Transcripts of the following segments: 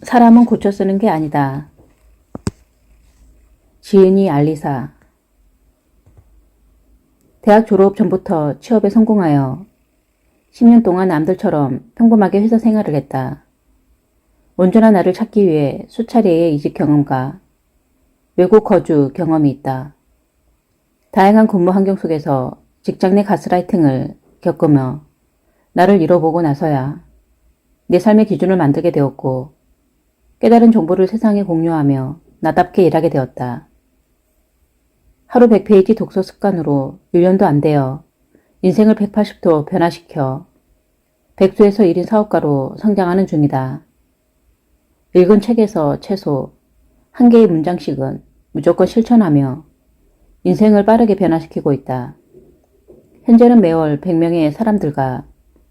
사람은 고쳐 쓰는 게 아니다. 지은이 알리사. 대학 졸업 전부터 취업에 성공하여 10년 동안 남들처럼 평범하게 회사 생활을 했다. 온전한 나를 찾기 위해 수차례의 이직 경험과 외국 거주 경험이 있다. 다양한 근무 환경 속에서 직장 내 가스라이팅을 겪으며 나를 잃어보고 나서야 내 삶의 기준을 만들게 되었고 깨달은 정보를 세상에 공유하며 나답게 일하게 되었다. 하루 100페이지 독서 습관으로 1년도 안 되어 인생을 180도 변화시켜 백수에서 1인 사업가로 성장하는 중이다. 읽은 책에서 최소 한 개의 문장씩은 무조건 실천하며 인생을 빠르게 변화시키고 있다. 현재는 매월 100명의 사람들과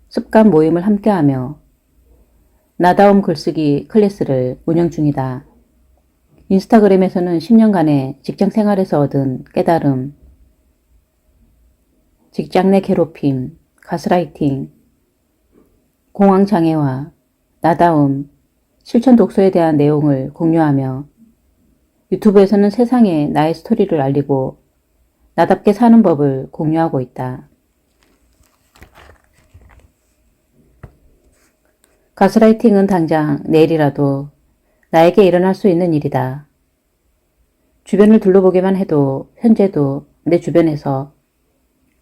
습관 모임을 함께하며 나다움 글쓰기 클래스를 운영 중이다. 인스타그램에서는 10년간의 직장 생활에서 얻은 깨달음, 직장 내 괴롭힘, 가스라이팅, 공황장애와 나다움, 실천 독서에 대한 내용을 공유하며 유튜브에서는 세상에 나의 스토리를 알리고 나답게 사는 법을 공유하고 있다. 가스라이팅은 당장 내일이라도 나에게 일어날 수 있는 일이다. 주변을 둘러보기만 해도 현재도 내 주변에서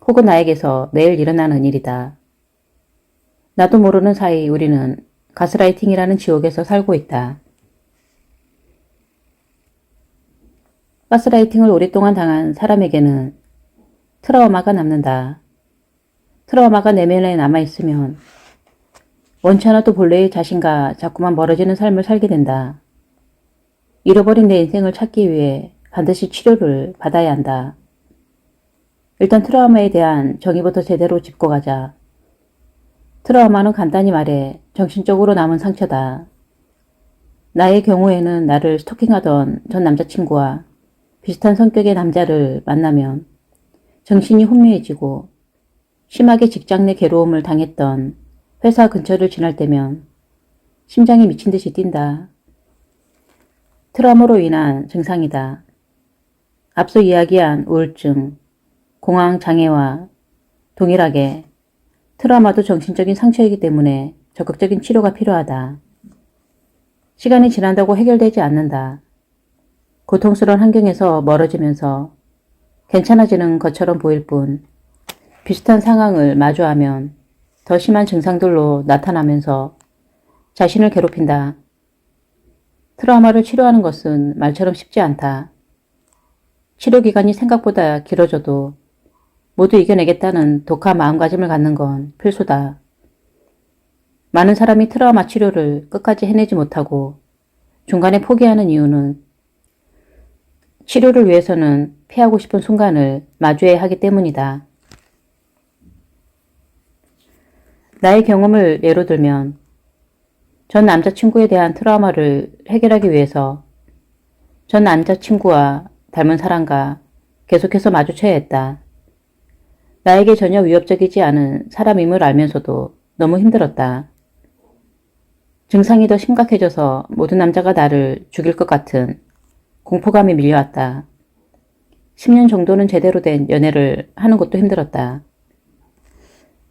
혹은 나에게서 매일 일어나는 일이다. 나도 모르는 사이 우리는 가스라이팅이라는 지옥에서 살고 있다. 가스라이팅을 오랫동안 당한 사람에게는 트라우마가 남는다. 트라우마가 내면에 남아있으면 원치 않아도 본래의 자신과 자꾸만 멀어지는 삶을 살게 된다. 잃어버린 내 인생을 찾기 위해 반드시 치료를 받아야 한다. 일단 트라우마에 대한 정의부터 제대로 짚고 가자. 트라우마는 간단히 말해 정신적으로 남은 상처다. 나의 경우에는 나를 스토킹하던 전 남자친구와 비슷한 성격의 남자를 만나면 정신이 혼미해지고 심하게 직장 내 괴로움을 당했던 회사 근처를 지날 때면 심장이 미친 듯이 뛴다. 트라우마로 인한 증상이다. 앞서 이야기한 우울증, 공황장애와 동일하게 트라우마도 정신적인 상처이기 때문에 적극적인 치료가 필요하다. 시간이 지난다고 해결되지 않는다. 고통스러운 환경에서 멀어지면서 괜찮아지는 것처럼 보일 뿐 비슷한 상황을 마주하면 더 심한 증상들로 나타나면서 자신을 괴롭힌다. 트라우마를 치료하는 것은 말처럼 쉽지 않다. 치료 기간이 생각보다 길어져도 모두 이겨내겠다는 독한 마음가짐을 갖는 건 필수다. 많은 사람이 트라우마 치료를 끝까지 해내지 못하고 중간에 포기하는 이유는 치료를 위해서는 피하고 싶은 순간을 마주해야 하기 때문이다. 나의 경험을 예로 들면 전 남자친구에 대한 트라우마를 해결하기 위해서 전 남자친구와 닮은 사람과 계속해서 마주쳐야 했다. 나에게 전혀 위협적이지 않은 사람임을 알면서도 너무 힘들었다. 증상이 더 심각해져서 모든 남자가 나를 죽일 것 같은 공포감이 밀려왔다. 10년 정도는 제대로 된 연애를 하는 것도 힘들었다.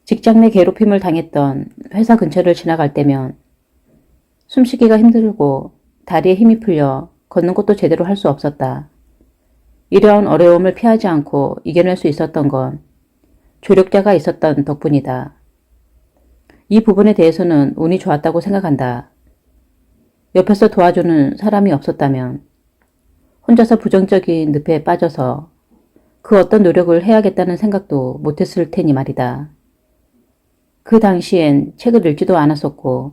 직장 내 괴롭힘을 당했던 회사 근처를 지나갈 때면 숨쉬기가 힘들고 다리에 힘이 풀려 걷는 것도 제대로 할 수 없었다. 이러한 어려움을 피하지 않고 이겨낼 수 있었던 건 조력자가 있었던 덕분이다. 이 부분에 대해서는 운이 좋았다고 생각한다. 옆에서 도와주는 사람이 없었다면 혼자서 부정적인 늪에 빠져서 그 어떤 노력을 해야겠다는 생각도 못했을 테니 말이다. 그 당시엔 책을 읽지도 않았었고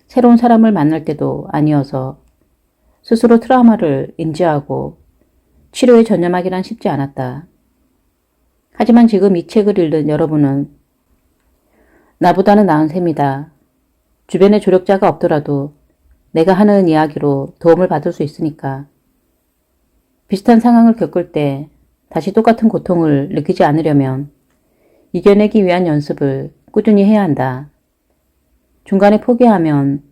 새로운 사람을 만날 때도 아니어서 스스로 트라우마를 인지하고 치료에 전념하기란 쉽지 않았다. 하지만 지금 이 책을 읽는 여러분은 나보다는 나은 셈이다. 주변에 조력자가 없더라도 내가 하는 이야기로 도움을 받을 수 있으니까. 비슷한 상황을 겪을 때 다시 똑같은 고통을 느끼지 않으려면 이겨내기 위한 연습을 꾸준히 해야 한다. 중간에 포기하면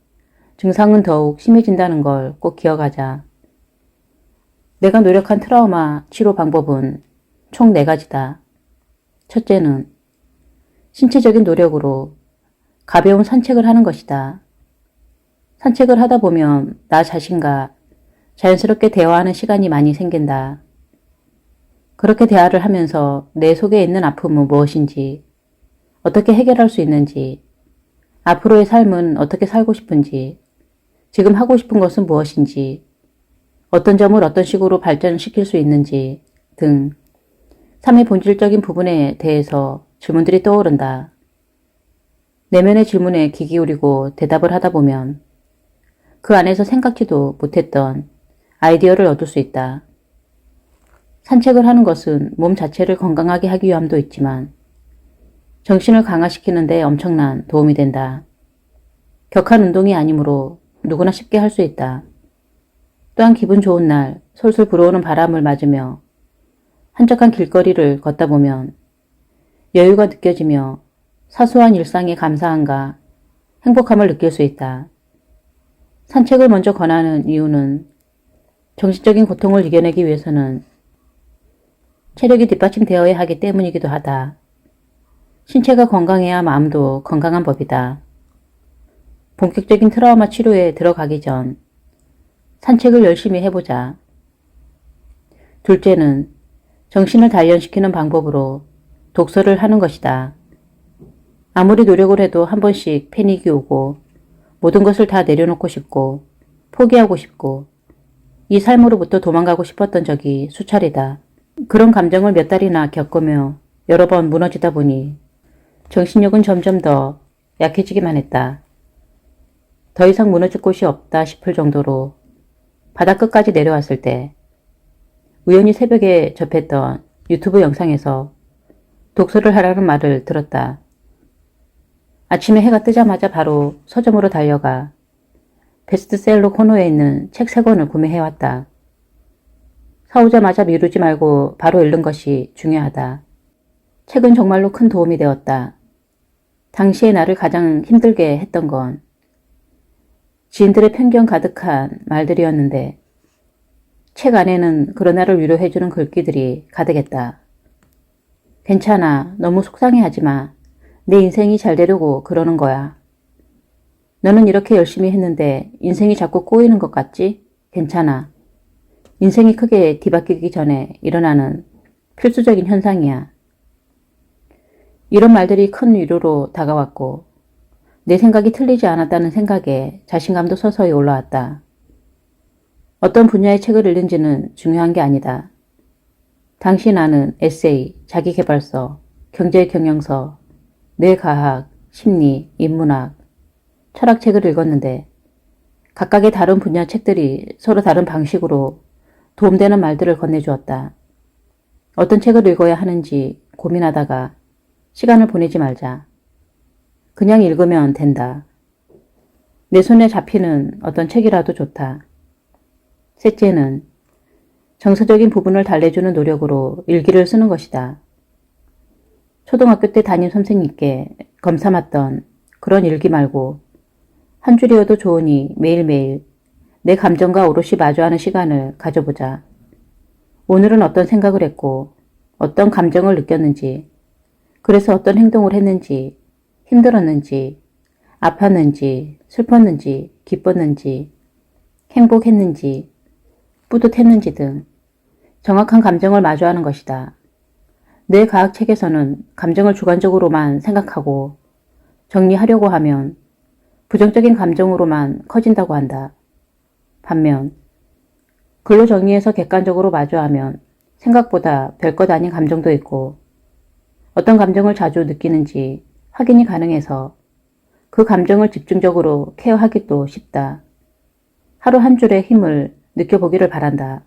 증상은 더욱 심해진다는 걸 꼭 기억하자. 내가 노력한 트라우마 치료 방법은 총 4가지다. 첫째는 신체적인 노력으로 가벼운 산책을 하는 것이다. 산책을 하다 보면 나 자신과 자연스럽게 대화하는 시간이 많이 생긴다. 그렇게 대화를 하면서 내 속에 있는 아픔은 무엇인지, 어떻게 해결할 수 있는지, 앞으로의 삶은 어떻게 살고 싶은지, 지금 하고 싶은 것은 무엇인지, 어떤 점을 어떤 식으로 발전시킬 수 있는지 등 삶의 본질적인 부분에 대해서 질문들이 떠오른다. 내면의 질문에 귀 기울이고 대답을 하다 보면 그 안에서 생각지도 못했던 아이디어를 얻을 수 있다. 산책을 하는 것은 몸 자체를 건강하게 하기 위함도 있지만 정신을 강화시키는 데 엄청난 도움이 된다. 격한 운동이 아니므로 누구나 쉽게 할 수 있다. 또한 기분 좋은 날 솔솔 불어오는 바람을 맞으며 한적한 길거리를 걷다 보면 여유가 느껴지며 사소한 일상의 감사함과 행복함을 느낄 수 있다. 산책을 먼저 권하는 이유는 정신적인 고통을 이겨내기 위해서는 체력이 뒷받침되어야 하기 때문이기도 하다. 신체가 건강해야 마음도 건강한 법이다. 본격적인 트라우마 치료에 들어가기 전 산책을 열심히 해보자. 둘째는 정신을 단련시키는 방법으로 독서를 하는 것이다. 아무리 노력을 해도 한 번씩 패닉이 오고 모든 것을 다 내려놓고 싶고 포기하고 싶고 이 삶으로부터 도망가고 싶었던 적이 수차례다. 그런 감정을 몇 달이나 겪으며 여러 번 무너지다 보니 정신력은 점점 더 약해지기만 했다. 더 이상 무너질 곳이 없다 싶을 정도로 바닥 끝까지 내려왔을 때 우연히 새벽에 접했던 유튜브 영상에서 독서를 하라는 말을 들었다. 아침에 해가 뜨자마자 바로 서점으로 달려가 베스트셀러 코너에 있는 책 3권을 구매해왔다. 사오자마자 미루지 말고 바로 읽는 것이 중요하다. 책은 정말로 큰 도움이 되었다. 당시에 나를 가장 힘들게 했던 건 지인들의 편견 가득한 말들이었는데 책 안에는 그런 나를 위로해주는 글귀들이 가득했다. 괜찮아. 너무 속상해하지 마. 내 인생이 잘 되려고 그러는 거야. 너는 이렇게 열심히 했는데 인생이 자꾸 꼬이는 것 같지? 괜찮아. 인생이 크게 뒤바뀌기 전에 일어나는 필수적인 현상이야. 이런 말들이 큰 위로로 다가왔고 내 생각이 틀리지 않았다는 생각에 자신감도 서서히 올라왔다. 어떤 분야의 책을 읽는지는 중요한 게 아니다. 당시 나는 에세이, 자기계발서, 경제경영서, 뇌과학, 심리, 인문학, 철학책을 읽었는데 각각의 다른 분야 책들이 서로 다른 방식으로 도움되는 말들을 건네주었다. 어떤 책을 읽어야 하는지 고민하다가 시간을 보내지 말자. 그냥 읽으면 된다. 내 손에 잡히는 어떤 책이라도 좋다. 셋째는 정서적인 부분을 달래주는 노력으로 일기를 쓰는 것이다. 초등학교 때 담임 선생님께 검삼았던 그런 일기 말고 한 줄이어도 좋으니 매일매일 내 감정과 오롯이 마주하는 시간을 가져보자. 오늘은 어떤 생각을 했고 어떤 감정을 느꼈는지, 그래서 어떤 행동을 했는지, 힘들었는지, 아팠는지, 슬펐는지, 기뻤는지, 행복했는지, 뿌듯했는지 등 정확한 감정을 마주하는 것이다. 뇌 과학책에서는 감정을 주관적으로만 생각하고 정리하려고 하면 부정적인 감정으로만 커진다고 한다. 반면 글로 정리해서 객관적으로 마주하면 생각보다 별것 아닌 감정도 있고 어떤 감정을 자주 느끼는지 확인이 가능해서 그 감정을 집중적으로 케어하기도 쉽다. 하루 한 줄의 힘을 느껴보기를 바란다.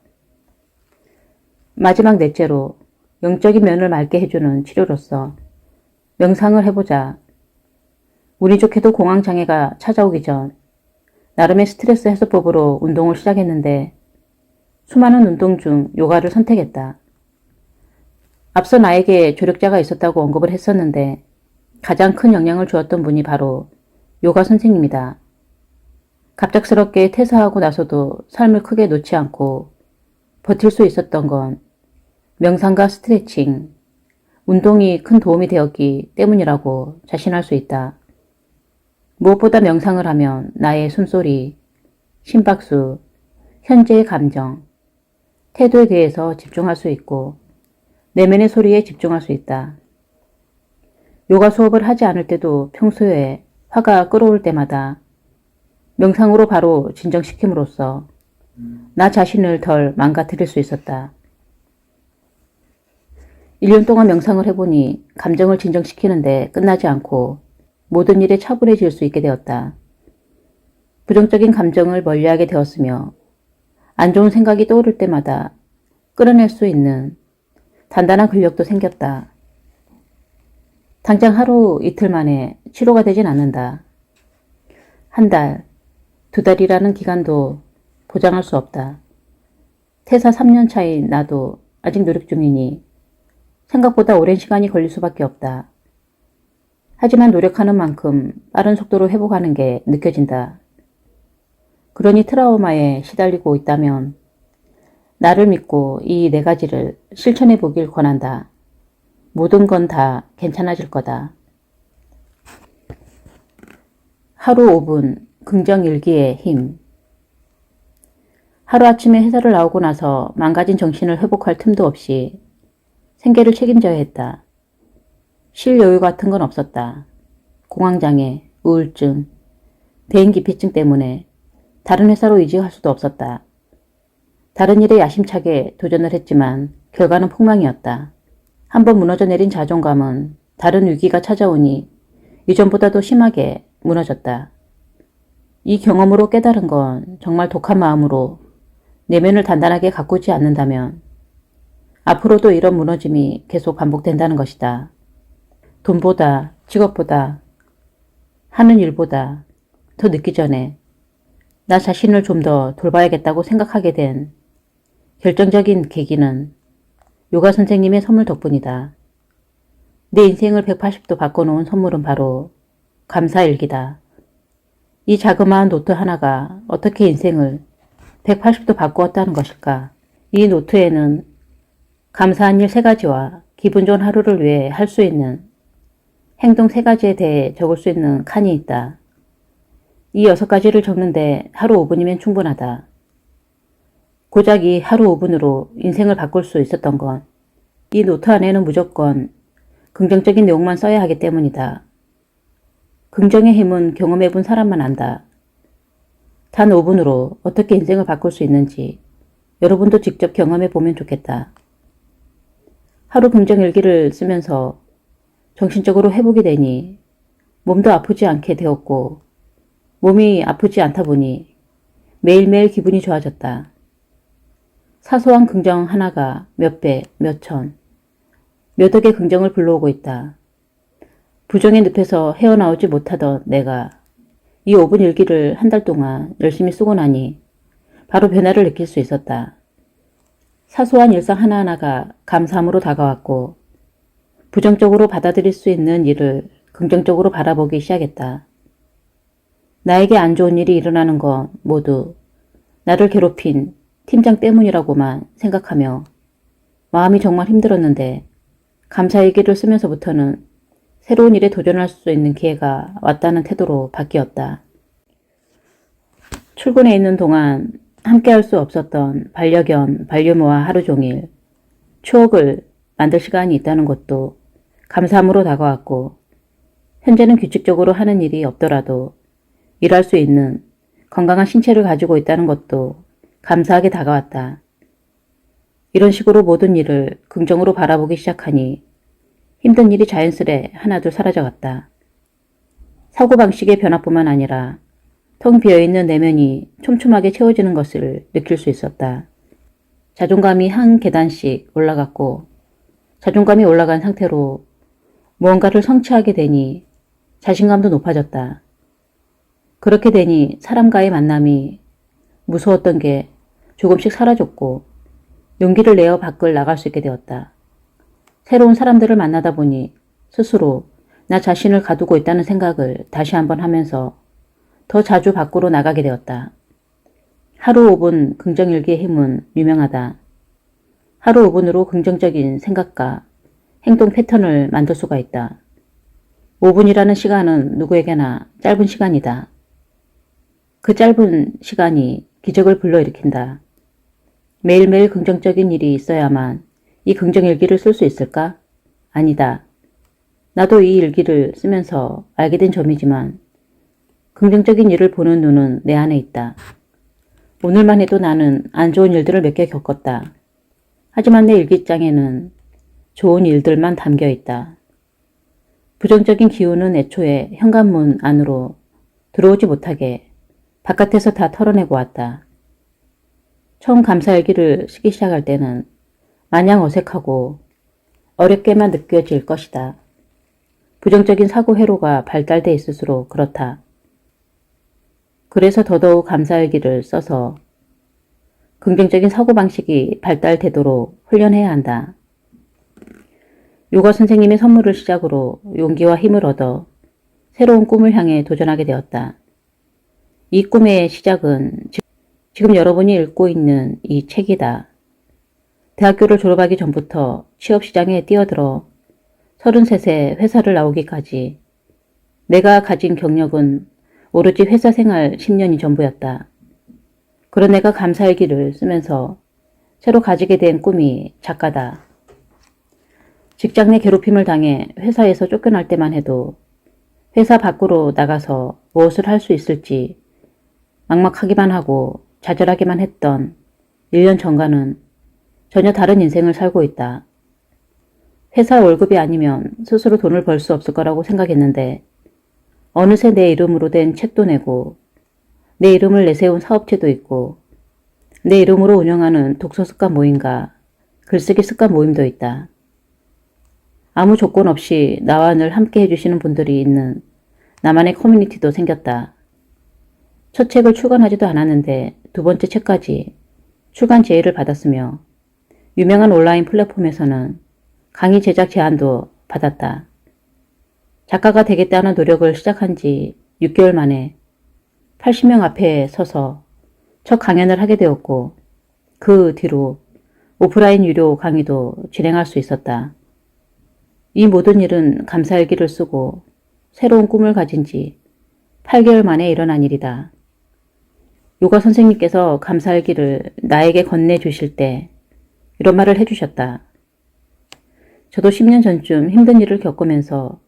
마지막 넷째로 영적인 면을 맑게 해주는 치료로서 명상을 해보자. 운이 좋게도 공황장애가 찾아오기 전 나름의 스트레스 해소법으로 운동을 시작했는데 수많은 운동 중 요가를 선택했다. 앞서 나에게 조력자가 있었다고 언급을 했었는데 가장 큰 영향을 주었던 분이 바로 요가 선생님이다. 갑작스럽게 퇴사하고 나서도 삶을 크게 놓지 않고 버틸 수 있었던 건 명상과 스트레칭, 운동이 큰 도움이 되었기 때문이라고 자신할 수 있다. 무엇보다 명상을 하면 나의 숨소리, 심박수, 현재의 감정, 태도에 대해서 집중할 수 있고 내면의 소리에 집중할 수 있다. 요가 수업을 하지 않을 때도 평소에 화가 끓어올 때마다 명상으로 바로 진정시킴으로써 나 자신을 덜 망가뜨릴 수 있었다. 1년 동안 명상을 해보니 감정을 진정시키는데 끝나지 않고 모든 일에 차분해질 수 있게 되었다. 부정적인 감정을 멀리하게 되었으며 안 좋은 생각이 떠오를 때마다 끌어낼 수 있는 단단한 근력도 생겼다. 당장 하루 이틀 만에 치료가 되진 않는다. 한 달, 2달이라는 기간도 보장할 수 없다. 퇴사 3년 차인 나도 아직 노력 중이니 생각보다 오랜 시간이 걸릴 수밖에 없다. 하지만 노력하는 만큼 빠른 속도로 회복하는 게 느껴진다. 그러니 트라우마에 시달리고 있다면 나를 믿고 이 4가지를 실천해 보길 권한다. 모든 건 다 괜찮아질 거다. 하루 5분 긍정일기의 힘. 하루아침에 회사를 나오고 나서 망가진 정신을 회복할 틈도 없이 생계를 책임져야 했다. 쉴 여유 같은 건 없었다. 공황장애, 우울증, 대인기피증 때문에 다른 회사로 이직할 수도 없었다. 다른 일에 야심차게 도전을 했지만 결과는 폭망이었다. 한번 무너져 내린 자존감은 다른 위기가 찾아오니 이전보다도 심하게 무너졌다. 이 경험으로 깨달은 건 정말 독한 마음으로 내면을 단단하게 가꾸지 않는다면 앞으로도 이런 무너짐이 계속 반복된다는 것이다. 돈보다, 직업보다, 하는 일보다 더 늦기 전에 나 자신을 좀 더 돌봐야겠다고 생각하게 된 결정적인 계기는 요가 선생님의 선물 덕분이다. 내 인생을 180도 바꿔놓은 선물은 바로 감사일기다. 이 자그마한 노트 하나가 어떻게 인생을 180도 바꾸었다는 것일까? 이 노트에는 감사한 일 3가지와 기분 좋은 하루를 위해 할 수 있는 행동 3가지에 대해 적을 수 있는 칸이 있다. 이 6가지를 적는데 하루 5분이면 충분하다. 고작 이 하루 5분으로 인생을 바꿀 수 있었던 건 이 노트 안에는 무조건 긍정적인 내용만 써야 하기 때문이다. 긍정의 힘은 경험해본 사람만 안다. 단 5분으로 어떻게 인생을 바꿀 수 있는지 여러분도 직접 경험해보면 좋겠다. 하루 긍정일기를 쓰면서 정신적으로 회복이 되니 몸도 아프지 않게 되었고 몸이 아프지 않다 보니 매일매일 기분이 좋아졌다. 사소한 긍정 하나가 몇 배, 몇 천, 몇 억의 긍정을 불러오고 있다. 부정의 늪에서 헤어나오지 못하던 내가 이 5분 일기를 한 달 동안 열심히 쓰고 나니 바로 변화를 느낄 수 있었다. 사소한 일상 하나하나가 감사함으로 다가왔고 부정적으로 받아들일 수 있는 일을 긍정적으로 바라보기 시작했다. 나에게 안 좋은 일이 일어나는 건 모두 나를 괴롭힌 팀장 때문이라고만 생각하며 마음이 정말 힘들었는데 감사일기를 쓰면서부터는 새로운 일에 도전할 수 있는 기회가 왔다는 태도로 바뀌었다. 출근해 있는 동안 함께할 수 없었던 반려견, 반려묘와 하루 종일 추억을 만들 시간이 있다는 것도 감사함으로 다가왔고 현재는 규칙적으로 하는 일이 없더라도 일할 수 있는 건강한 신체를 가지고 있다는 것도 감사하게 다가왔다. 이런 식으로 모든 일을 긍정으로 바라보기 시작하니 힘든 일이 자연스레 하나둘 사라져갔다. 사고방식의 변화뿐만 아니라 텅 비어있는 내면이 촘촘하게 채워지는 것을 느낄 수 있었다. 자존감이 한 계단씩 올라갔고 자존감이 올라간 상태로 무언가를 성취하게 되니 자신감도 높아졌다. 그렇게 되니 사람과의 만남이 무서웠던 게 조금씩 사라졌고 용기를 내어 밖을 나갈 수 있게 되었다. 새로운 사람들을 만나다 보니 스스로 나 자신을 가두고 있다는 생각을 다시 한번 하면서 더 자주 밖으로 나가게 되었다. 하루 5분 긍정일기의 힘은 유명하다. 하루 5분으로 긍정적인 생각과 행동 패턴을 만들 수가 있다. 5분이라는 시간은 누구에게나 짧은 시간이다. 그 짧은 시간이 기적을 불러일으킨다. 매일매일 긍정적인 일이 있어야만 이 긍정일기를 쓸 수 있을까? 아니다. 나도 이 일기를 쓰면서 알게 된 점이지만 긍정적인 일을 보는 눈은 내 안에 있다. 오늘만 해도 나는 안 좋은 일들을 몇 개 겪었다. 하지만 내 일기장에는 좋은 일들만 담겨 있다. 부정적인 기운은 애초에 현관문 안으로 들어오지 못하게 바깥에서 다 털어내고 왔다. 처음 감사일기를 쓰기 시작할 때는 마냥 어색하고 어렵게만 느껴질 것이다. 부정적인 사고 회로가 발달돼 있을수록 그렇다. 그래서 더더욱 감사일기를 써서 긍정적인 사고방식이 발달되도록 훈련해야 한다. 요가 선생님의 선물을 시작으로 용기와 힘을 얻어 새로운 꿈을 향해 도전하게 되었다. 이 꿈의 시작은 지금 여러분이 읽고 있는 이 책이다. 대학교를 졸업하기 전부터 취업시장에 뛰어들어 33세 회사를 나오기까지 내가 가진 경력은 오로지 회사 생활 10년이 전부였다. 그런 내가 감사일기를 쓰면서 새로 가지게 된 꿈이 작가다. 직장 내 괴롭힘을 당해 회사에서 쫓겨날 때만 해도 회사 밖으로 나가서 무엇을 할 수 있을지 막막하기만 하고 좌절하기만 했던 1년 전과는 전혀 다른 인생을 살고 있다. 회사 월급이 아니면 스스로 돈을 벌 수 없을 거라고 생각했는데 어느새 내 이름으로 된 책도 내고 내 이름을 내세운 사업체도 있고 내 이름으로 운영하는 독서 습관 모임과 글쓰기 습관 모임도 있다. 아무 조건 없이 나와 늘 함께 해주시는 분들이 있는 나만의 커뮤니티도 생겼다. 첫 책을 출간하지도 않았는데 두 번째 책까지 출간 제의를 받았으며 유명한 온라인 플랫폼에서는 강의 제작 제안도 받았다. 작가가 되겠다는 노력을 시작한 지 6개월 만에 80명 앞에 서서 첫 강연을 하게 되었고 그 뒤로 오프라인 유료 강의도 진행할 수 있었다. 이 모든 일은 감사일기를 쓰고 새로운 꿈을 가진 지 8개월 만에 일어난 일이다. 요가 선생님께서 감사일기를 나에게 건네주실 때 이런 말을 해주셨다. 저도 10년 전쯤 힘든 일을 겪으면서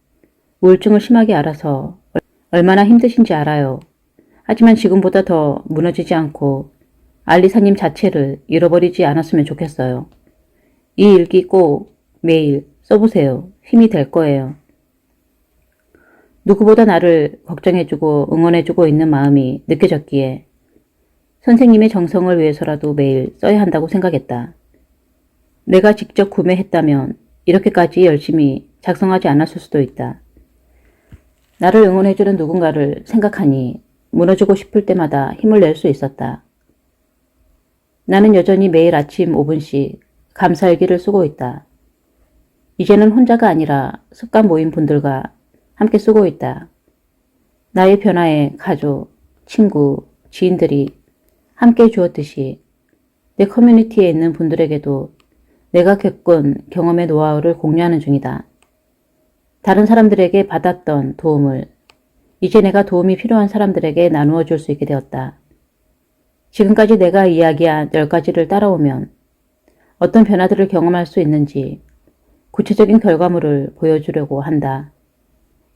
우울증을 심하게 앓아서 얼마나 힘드신지 알아요. 하지만 지금보다 더 무너지지 않고 알리사님 자체를 잃어버리지 않았으면 좋겠어요. 이 일기 꼭 매일 써보세요. 힘이 될 거예요. 누구보다 나를 걱정해주고 응원해주고 있는 마음이 느껴졌기에 선생님의 정성을 위해서라도 매일 써야 한다고 생각했다. 내가 직접 구매했다면 이렇게까지 열심히 작성하지 않았을 수도 있다. 나를 응원해주는 누군가를 생각하니 무너지고 싶을 때마다 힘을 낼 수 있었다. 나는 여전히 매일 아침 5분씩 감사일기를 쓰고 있다. 이제는 혼자가 아니라 습관 모임 분들과 함께 쓰고 있다. 나의 변화에 가족, 친구, 지인들이 함께 주었듯이 내 커뮤니티에 있는 분들에게도 내가 겪은 경험의 노하우를 공유하는 중이다. 다른 사람들에게 받았던 도움을 이제 내가 도움이 필요한 사람들에게 나누어 줄 수 있게 되었다. 지금까지 내가 이야기한 10가지를 따라오면 어떤 변화들을 경험할 수 있는지 구체적인 결과물을 보여주려고 한다.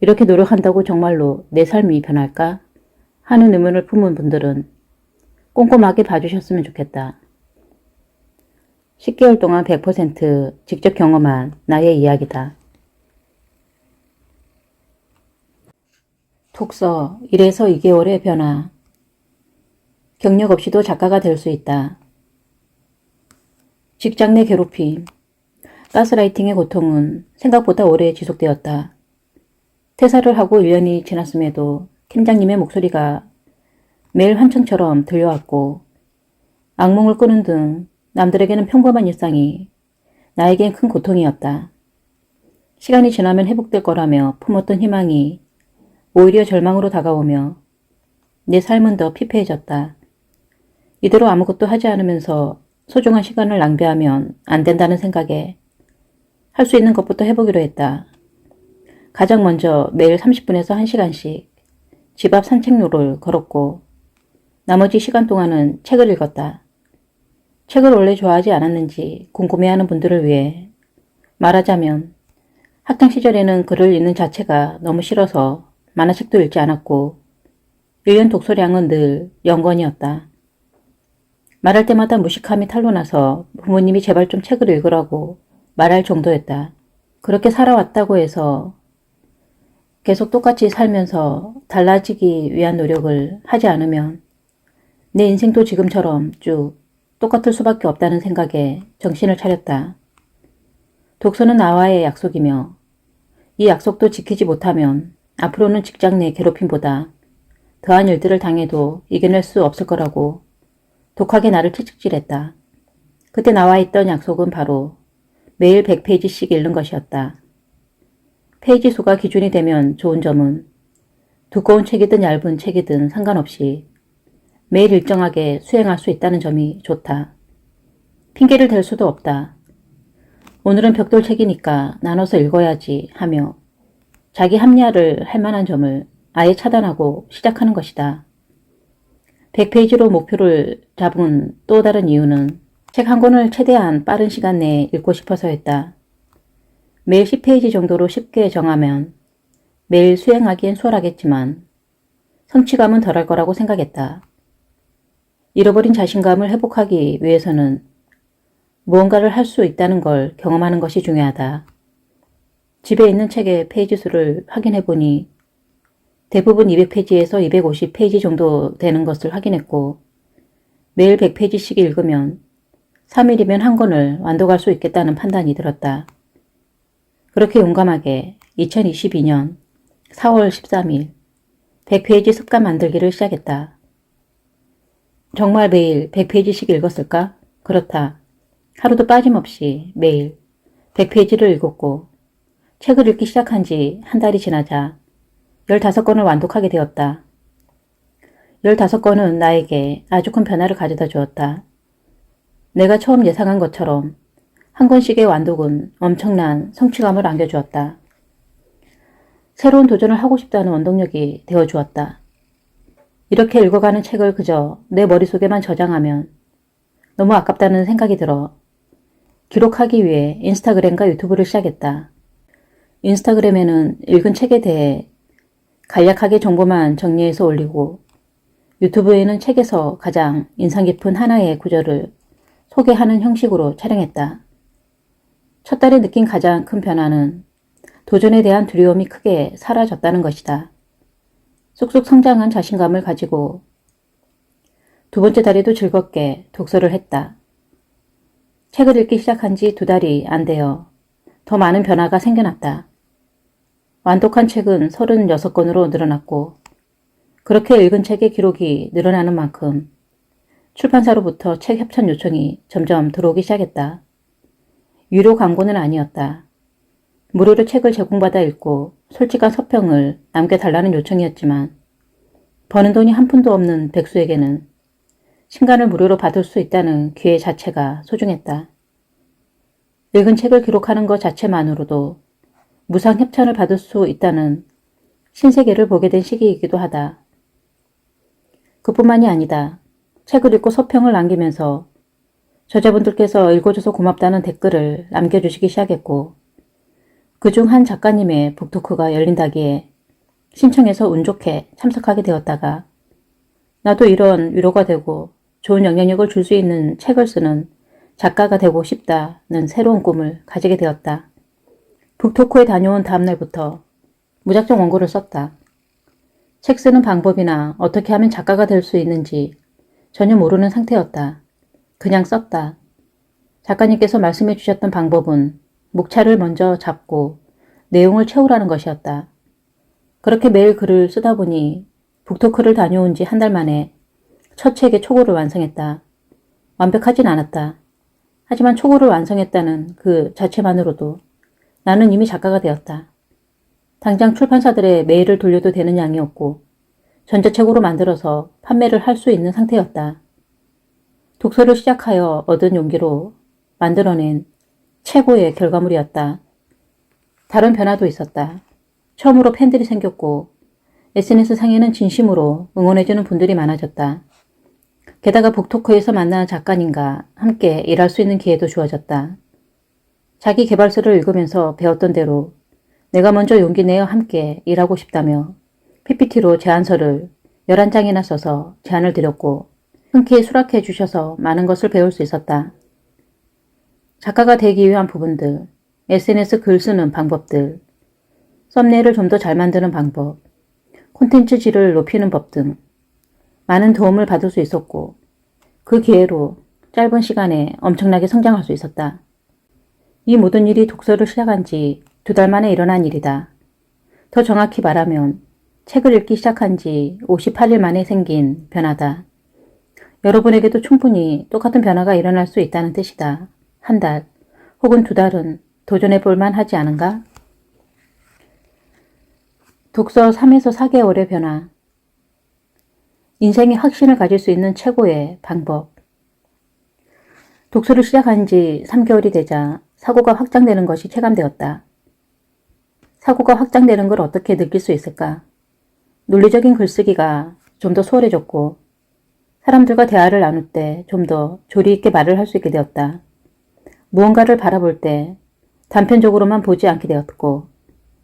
이렇게 노력한다고 정말로 내 삶이 변할까? 하는 의문을 품은 분들은 꼼꼼하게 봐주셨으면 좋겠다. 10개월 동안 100% 직접 경험한 나의 이야기다. 독서 1에서 2개월의 변화. 경력 없이도 작가가 될 수 있다. 직장 내 괴롭힘, 가스라이팅의 고통은 생각보다 오래 지속되었다. 퇴사를 하고 1년이 지났음에도 팀장님의 목소리가 매일 환청처럼 들려왔고 악몽을 꾸는 등 남들에게는 평범한 일상이 나에겐 큰 고통이었다. 시간이 지나면 회복될 거라며 품었던 희망이 오히려 절망으로 다가오며 내 삶은 더 피폐해졌다. 이대로 아무것도 하지 않으면서 소중한 시간을 낭비하면 안 된다는 생각에 할 수 있는 것부터 해보기로 했다. 가장 먼저 매일 30분에서 1시간씩 집 앞 산책로를 걸었고 나머지 시간 동안은 책을 읽었다. 책을 원래 좋아하지 않았는지 궁금해하는 분들을 위해 말하자면 학창 시절에는 글을 읽는 자체가 너무 싫어서 만화책도 읽지 않았고 1년 독서량은 늘 0권이었다. 말할 때마다 무식함이 탄로나서 부모님이 제발 좀 책을 읽으라고 말할 정도였다. 그렇게 살아왔다고 해서 계속 똑같이 살면서 달라지기 위한 노력을 하지 않으면 내 인생도 지금처럼 쭉 똑같을 수밖에 없다는 생각에 정신을 차렸다. 독서는 나와의 약속이며 이 약속도 지키지 못하면 앞으로는 직장 내 괴롭힘보다 더한 일들을 당해도 이겨낼 수 없을 거라고 독하게 나를 채찍질했다. 그때 나와 있던 약속은 바로 매일 100페이지씩 읽는 것이었다. 페이지 수가 기준이 되면 좋은 점은 두꺼운 책이든 얇은 책이든 상관없이 매일 일정하게 수행할 수 있다는 점이 좋다. 핑계를 댈 수도 없다. 오늘은 벽돌책이니까 나눠서 읽어야지 하며 자기 합리화를 할 만한 점을 아예 차단하고 시작하는 것이다. 100페이지로 목표를 잡은 또 다른 이유는 책 한 권을 최대한 빠른 시간 내에 읽고 싶어서였다. 매일 10페이지 정도로 쉽게 정하면 매일 수행하기엔 수월하겠지만 성취감은 덜할 거라고 생각했다. 잃어버린 자신감을 회복하기 위해서는 무언가를 할 수 있다는 걸 경험하는 것이 중요하다. 집에 있는 책의 페이지 수를 확인해보니 대부분 200페이지에서 250페이지 정도 되는 것을 확인했고 매일 100페이지씩 읽으면 3일이면 한 권을 완독할 수 있겠다는 판단이 들었다. 그렇게 용감하게 2022년 4월 13일 100페이지 습관 만들기를 시작했다. 정말 매일 100페이지씩 읽었을까? 그렇다. 하루도 빠짐없이 매일 100페이지를 읽었고 책을 읽기 시작한 지 한 달이 지나자 15권을 완독하게 되었다. 15권은 나에게 아주 큰 변화를 가져다 주었다. 내가 처음 예상한 것처럼 한 권씩의 완독은 엄청난 성취감을 안겨주었다. 새로운 도전을 하고 싶다는 원동력이 되어주었다. 이렇게 읽어가는 책을 그저 내 머릿속에만 저장하면 너무 아깝다는 생각이 들어 기록하기 위해 인스타그램과 유튜브를 시작했다. 인스타그램에는 읽은 책에 대해 간략하게 정보만 정리해서 올리고 유튜브에는 책에서 가장 인상 깊은 하나의 구절을 소개하는 형식으로 촬영했다. 첫 달에 느낀 가장 큰 변화는 도전에 대한 두려움이 크게 사라졌다는 것이다. 쑥쑥 성장한 자신감을 가지고 두 번째 달에도 즐겁게 독서를 했다. 책을 읽기 시작한 지 2달이 안 되어 더 많은 변화가 생겨났다. 완독한 책은 36권으로 늘어났고 그렇게 읽은 책의 기록이 늘어나는 만큼 출판사로부터 책 협찬 요청이 점점 들어오기 시작했다. 유료 광고는 아니었다. 무료로 책을 제공받아 읽고 솔직한 서평을 남겨달라는 요청이었지만 버는 돈이 한 푼도 없는 백수에게는 신간을 무료로 받을 수 있다는 기회 자체가 소중했다. 읽은 책을 기록하는 것 자체만으로도 무상 협찬을 받을 수 있다는 신세계를 보게 된 시기이기도 하다. 그뿐만이 아니다. 책을 읽고 서평을 남기면서 저자분들께서 읽어줘서 고맙다는 댓글을 남겨주시기 시작했고 그중 한 작가님의 북토크가 열린다기에 신청해서 운 좋게 참석하게 되었다가 나도 이런 위로가 되고 좋은 영향력을 줄 수 있는 책을 쓰는 작가가 되고 싶다는 새로운 꿈을 가지게 되었다. 북토크에 다녀온 다음날부터 무작정 원고를 썼다. 책 쓰는 방법이나 어떻게 하면 작가가 될 수 있는지 전혀 모르는 상태였다. 그냥 썼다. 작가님께서 말씀해 주셨던 방법은 목차를 먼저 잡고 내용을 채우라는 것이었다. 그렇게 매일 글을 쓰다 보니 북토크를 다녀온 지 한 달 만에 첫 책의 초고를 완성했다. 완벽하진 않았다. 하지만 초고를 완성했다는 그 자체만으로도 나는 이미 작가가 되었다. 당장 출판사들의 메일을 돌려도 되는 양이었고 전자책으로 만들어서 판매를 할 수 있는 상태였다. 독서를 시작하여 얻은 용기로 만들어낸 최고의 결과물이었다. 다른 변화도 있었다. 처음으로 팬들이 생겼고 SNS상에는 진심으로 응원해주는 분들이 많아졌다. 게다가 북토크에서 만나는 작가님과 함께 일할 수 있는 기회도 주어졌다. 자기 개발서를 읽으면서 배웠던 대로 내가 먼저 용기 내어 함께 일하고 싶다며 PPT로 제안서를 11장이나 써서 제안을 드렸고 흔쾌히 수락해 주셔서 많은 것을 배울 수 있었다. 작가가 되기 위한 부분들, SNS 글 쓰는 방법들, 썸네일을 좀 더 잘 만드는 방법, 콘텐츠 질을 높이는 법 등 많은 도움을 받을 수 있었고 그 기회로 짧은 시간에 엄청나게 성장할 수 있었다. 이 모든 일이 독서를 시작한 지 2달 만에 일어난 일이다. 더 정확히 말하면 책을 읽기 시작한 지 58일 만에 생긴 변화다. 여러분에게도 충분히 똑같은 변화가 일어날 수 있다는 뜻이다. 한 달 혹은 2달은 도전해 볼 만하지 않은가? 독서 3에서 4개월의 변화. 인생의 확신을 가질 수 있는 최고의 방법. 독서를 시작한 지 3개월이 되자 사고가 확장되는 것이 체감되었다. 사고가 확장되는 걸 어떻게 느낄 수 있을까? 논리적인 글쓰기가 좀 더 수월해졌고 사람들과 대화를 나눌 때 좀 더 조리 있게 말을 할 수 있게 되었다. 무언가를 바라볼 때 단편적으로만 보지 않게 되었고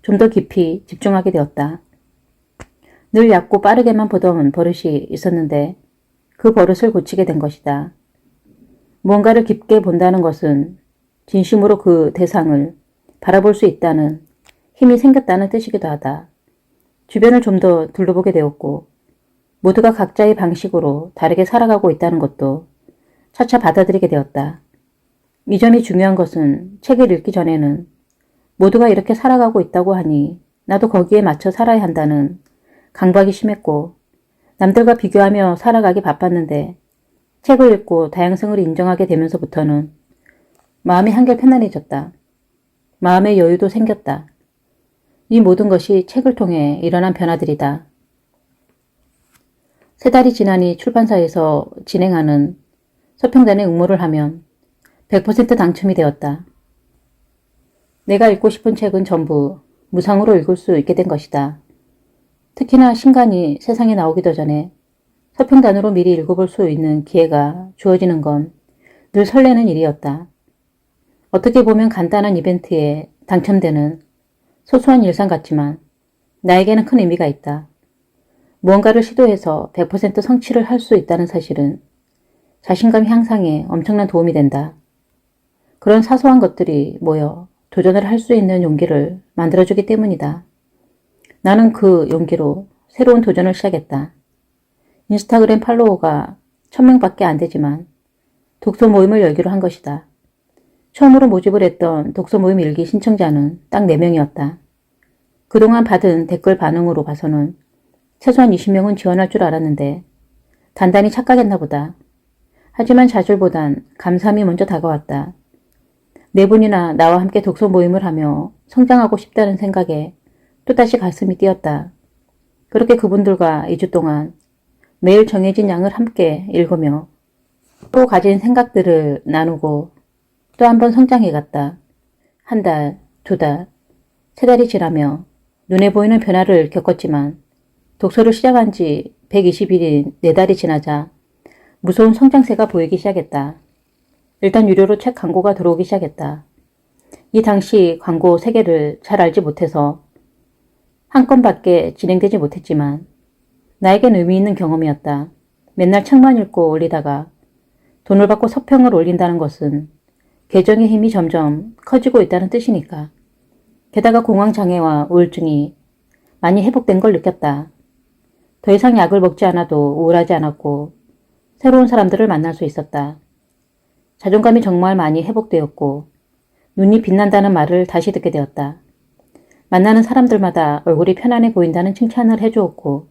좀 더 깊이 집중하게 되었다. 늘 얕고 빠르게만 보던 버릇이 있었는데 그 버릇을 고치게 된 것이다. 무언가를 깊게 본다는 것은 진심으로 그 대상을 바라볼 수 있다는 힘이 생겼다는 뜻이기도 하다. 주변을 좀 더 둘러보게 되었고 모두가 각자의 방식으로 다르게 살아가고 있다는 것도 차차 받아들이게 되었다. 이 점이 중요한 것은 책을 읽기 전에는 모두가 이렇게 살아가고 있다고 하니 나도 거기에 맞춰 살아야 한다는 강박이 심했고 남들과 비교하며 살아가기 바빴는데 책을 읽고 다양성을 인정하게 되면서부터는 마음이 한결 편안해졌다. 마음의 여유도 생겼다. 이 모든 것이 책을 통해 일어난 변화들이다. 3달이 지나니 출판사에서 진행하는 서평단에 응모를 하면 100% 당첨이 되었다. 내가 읽고 싶은 책은 전부 무상으로 읽을 수 있게 된 것이다. 특히나 신간이 세상에 나오기도 전에 서평단으로 미리 읽어볼 수 있는 기회가 주어지는 건 늘 설레는 일이었다. 어떻게 보면 간단한 이벤트에 당첨되는 소소한 일상 같지만 나에게는 큰 의미가 있다. 무언가를 시도해서 100% 성취를 할 수 있다는 사실은 자신감 향상에 엄청난 도움이 된다. 그런 사소한 것들이 모여 도전을 할 수 있는 용기를 만들어주기 때문이다. 나는 그 용기로 새로운 도전을 시작했다. 인스타그램 팔로워가 1000명밖에 안 되지만 독서 모임을 열기로 한 것이다. 처음으로 모집을 했던 독서 모임 일기 신청자는 딱 4명이었다. 그동안 받은 댓글 반응으로 봐서는 최소한 20명은 지원할 줄 알았는데 단단히 착각했나 보다. 하지만 좌절보단 감사함이 먼저 다가왔다. 4분이나 나와 함께 독서 모임을 하며 성장하고 싶다는 생각에 또다시 가슴이 뛰었다. 그렇게 그분들과 2주 동안 매일 정해진 양을 함께 읽으며 또 가진 생각들을 나누고 또 한 번 성장해갔다. 1달, 2달, 3달이 지나며 눈에 보이는 변화를 겪었지만 독서를 시작한 지 120일인 4달이 지나자 무서운 성장세가 보이기 시작했다. 일단 유료로 책 광고가 들어오기 시작했다. 이 당시 광고 세계를 잘 알지 못해서 한 건밖에 진행되지 못했지만 나에겐 의미 있는 경험이었다. 맨날 책만 읽고 올리다가 돈을 받고 서평을 올린다는 것은 계정의 힘이 점점 커지고 있다는 뜻이니까. 게다가 공황장애와 우울증이 많이 회복된 걸 느꼈다. 더 이상 약을 먹지 않아도 우울하지 않았고 새로운 사람들을 만날 수 있었다. 자존감이 정말 많이 회복되었고 눈이 빛난다는 말을 다시 듣게 되었다. 만나는 사람들마다 얼굴이 편안해 보인다는 칭찬을 해주었고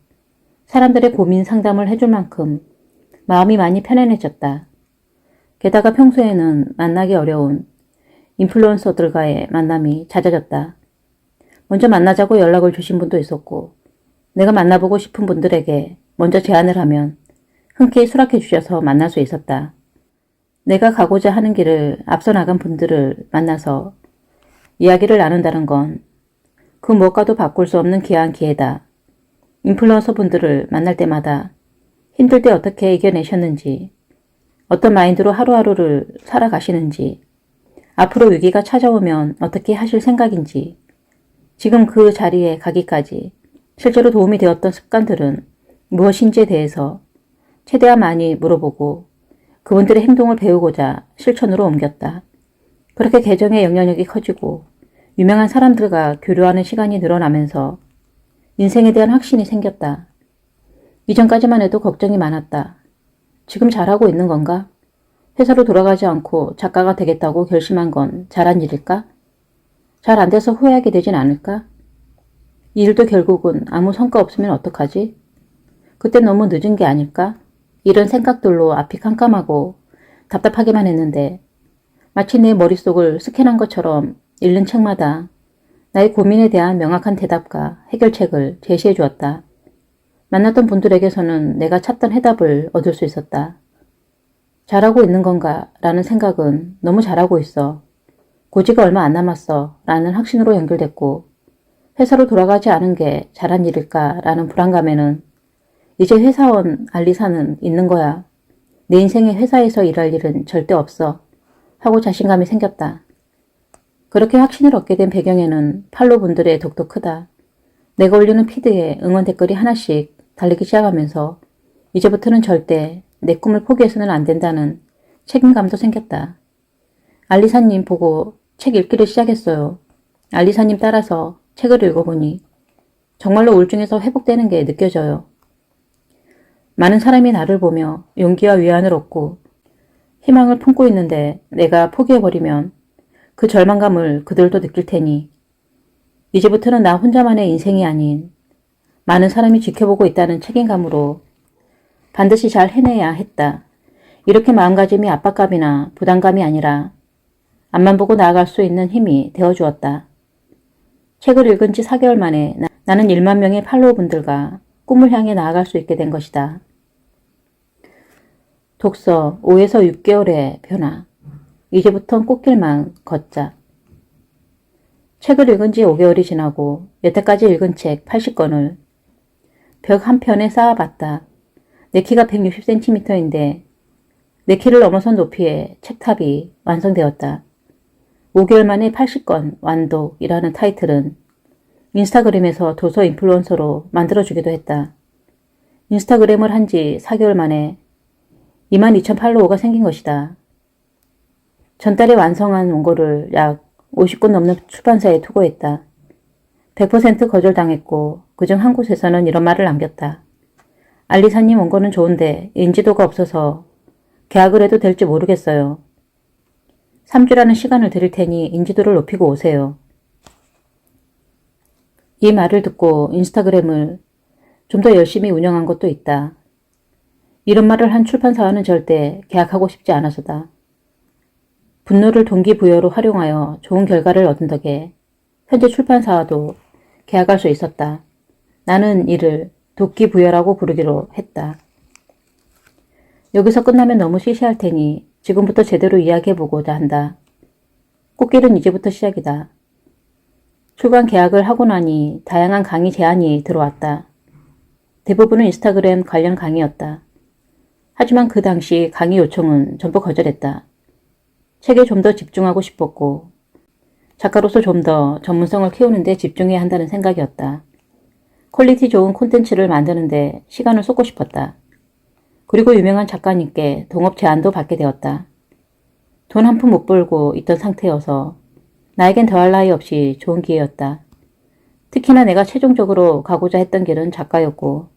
사람들의 고민 상담을 해줄 만큼 마음이 많이 편안해졌다. 게다가 평소에는 만나기 어려운 인플루언서들과의 만남이 잦아졌다. 먼저 만나자고 연락을 주신 분도 있었고 내가 만나보고 싶은 분들에게 먼저 제안을 하면 흔쾌히 수락해 주셔서 만날 수 있었다. 내가 가고자 하는 길을 앞서 나간 분들을 만나서 이야기를 나눈다는 건 그 무엇과도 바꿀 수 없는 귀한 기회다. 인플루언서 분들을 만날 때마다 힘들 때 어떻게 이겨내셨는지, 어떤 마인드로 하루하루를 살아가시는지, 앞으로 위기가 찾아오면 어떻게 하실 생각인지, 지금 그 자리에 가기까지 실제로 도움이 되었던 습관들은 무엇인지에 대해서 최대한 많이 물어보고 그분들의 행동을 배우고자 실천으로 옮겼다. 그렇게 계정의 영향력이 커지고 유명한 사람들과 교류하는 시간이 늘어나면서 인생에 대한 확신이 생겼다. 이전까지만 해도 걱정이 많았다. 지금 잘하고 있는 건가? 회사로 돌아가지 않고 작가가 되겠다고 결심한 건 잘한 일일까? 잘 안 돼서 후회하게 되진 않을까? 이 일도 결국은 아무 성과 없으면 어떡하지? 그때 너무 늦은 게 아닐까? 이런 생각들로 앞이 캄캄하고 답답하기만 했는데 마치 내 머릿속을 스캔한 것처럼 읽는 책마다 나의 고민에 대한 명확한 대답과 해결책을 제시해 주었다. 만났던 분들에게서는 내가 찾던 해답을 얻을 수 있었다. 잘하고 있는 건가? 라는 생각은 너무 잘하고 있어. 고지가 얼마 안 남았어. 라는 확신으로 연결됐고 회사로 돌아가지 않은 게 잘한 일일까? 라는 불안감에는 이제 회사원 알리사는 있는 거야. 내 인생에 회사에서 일할 일은 절대 없어. 하고 자신감이 생겼다. 그렇게 확신을 얻게 된 배경에는 팔로 분들의 덕도 크다. 내가 올리는 피드에 응원 댓글이 하나씩 달리기 시작하면서 이제부터는 절대 내 꿈을 포기해서는 안 된다는 책임감도 생겼다. 알리사님 보고 책 읽기를 시작했어요. 알리사님 따라서 책을 읽어보니 정말로 우울증에서 회복되는 게 느껴져요. 많은 사람이 나를 보며 용기와 위안을 얻고 희망을 품고 있는데 내가 포기해버리면 그 절망감을 그들도 느낄 테니 이제부터는 나 혼자만의 인생이 아닌 많은 사람이 지켜보고 있다는 책임감으로 반드시 잘 해내야 했다. 이렇게 마음가짐이 압박감이나 부담감이 아니라 앞만 보고 나아갈 수 있는 힘이 되어주었다. 책을 읽은 지 4개월 만에 나는 1만 명의 팔로워분들과 꿈을 향해 나아갈 수 있게 된 것이다. 독서 5에서 6개월의 변화. 이제부턴 꽃길만 걷자. 책을 읽은 지 5개월이 지나고 여태까지 읽은 책 80권을 벽 한편에 쌓아봤다. 내 키가 160cm인데 내 키를 넘어선 높이의 책탑이 완성되었다. 5개월 만에 80권 완독이라는 타이틀은 인스타그램에서 도서 인플루언서로 만들어주기도 했다. 인스타그램을 한 지 4개월 만에 22,000 팔로워가 생긴 것이다. 전달에 완성한 원고를 약 50권 넘는 출판사에 투고했다. 100% 거절당했고 그중 한 곳에서는 이런 말을 남겼다. 알리사님 원고는 좋은데 인지도가 없어서 계약을 해도 될지 모르겠어요. 3주라는 시간을 드릴 테니 인지도를 높이고 오세요. 이 말을 듣고 인스타그램을 좀 더 열심히 운영한 것도 있다. 이런 말을 한 출판사와는 절대 계약하고 싶지 않아서다. 분노를 동기부여로 활용하여 좋은 결과를 얻은 덕에 현재 출판사와도 계약할 수 있었다. 나는 이를 도끼부여라고 부르기로 했다. 여기서 끝나면 너무 시시할 테니 지금부터 제대로 이야기해보고자 한다. 꽃길은 이제부터 시작이다. 출간 계약을 하고 나니 다양한 강의 제안이 들어왔다. 대부분은 인스타그램 관련 강의였다. 하지만 그 당시 강의 요청은 전부 거절했다. 책에 좀 더 집중하고 싶었고 작가로서 좀 더 전문성을 키우는 데 집중해야 한다는 생각이었다. 퀄리티 좋은 콘텐츠를 만드는 데 시간을 쏟고 싶었다. 그리고 유명한 작가님께 동업 제안도 받게 되었다. 돈 한 푼 못 벌고 있던 상태여서 나에겐 더할 나위 없이 좋은 기회였다. 특히나 내가 최종적으로 가고자 했던 길은 작가였고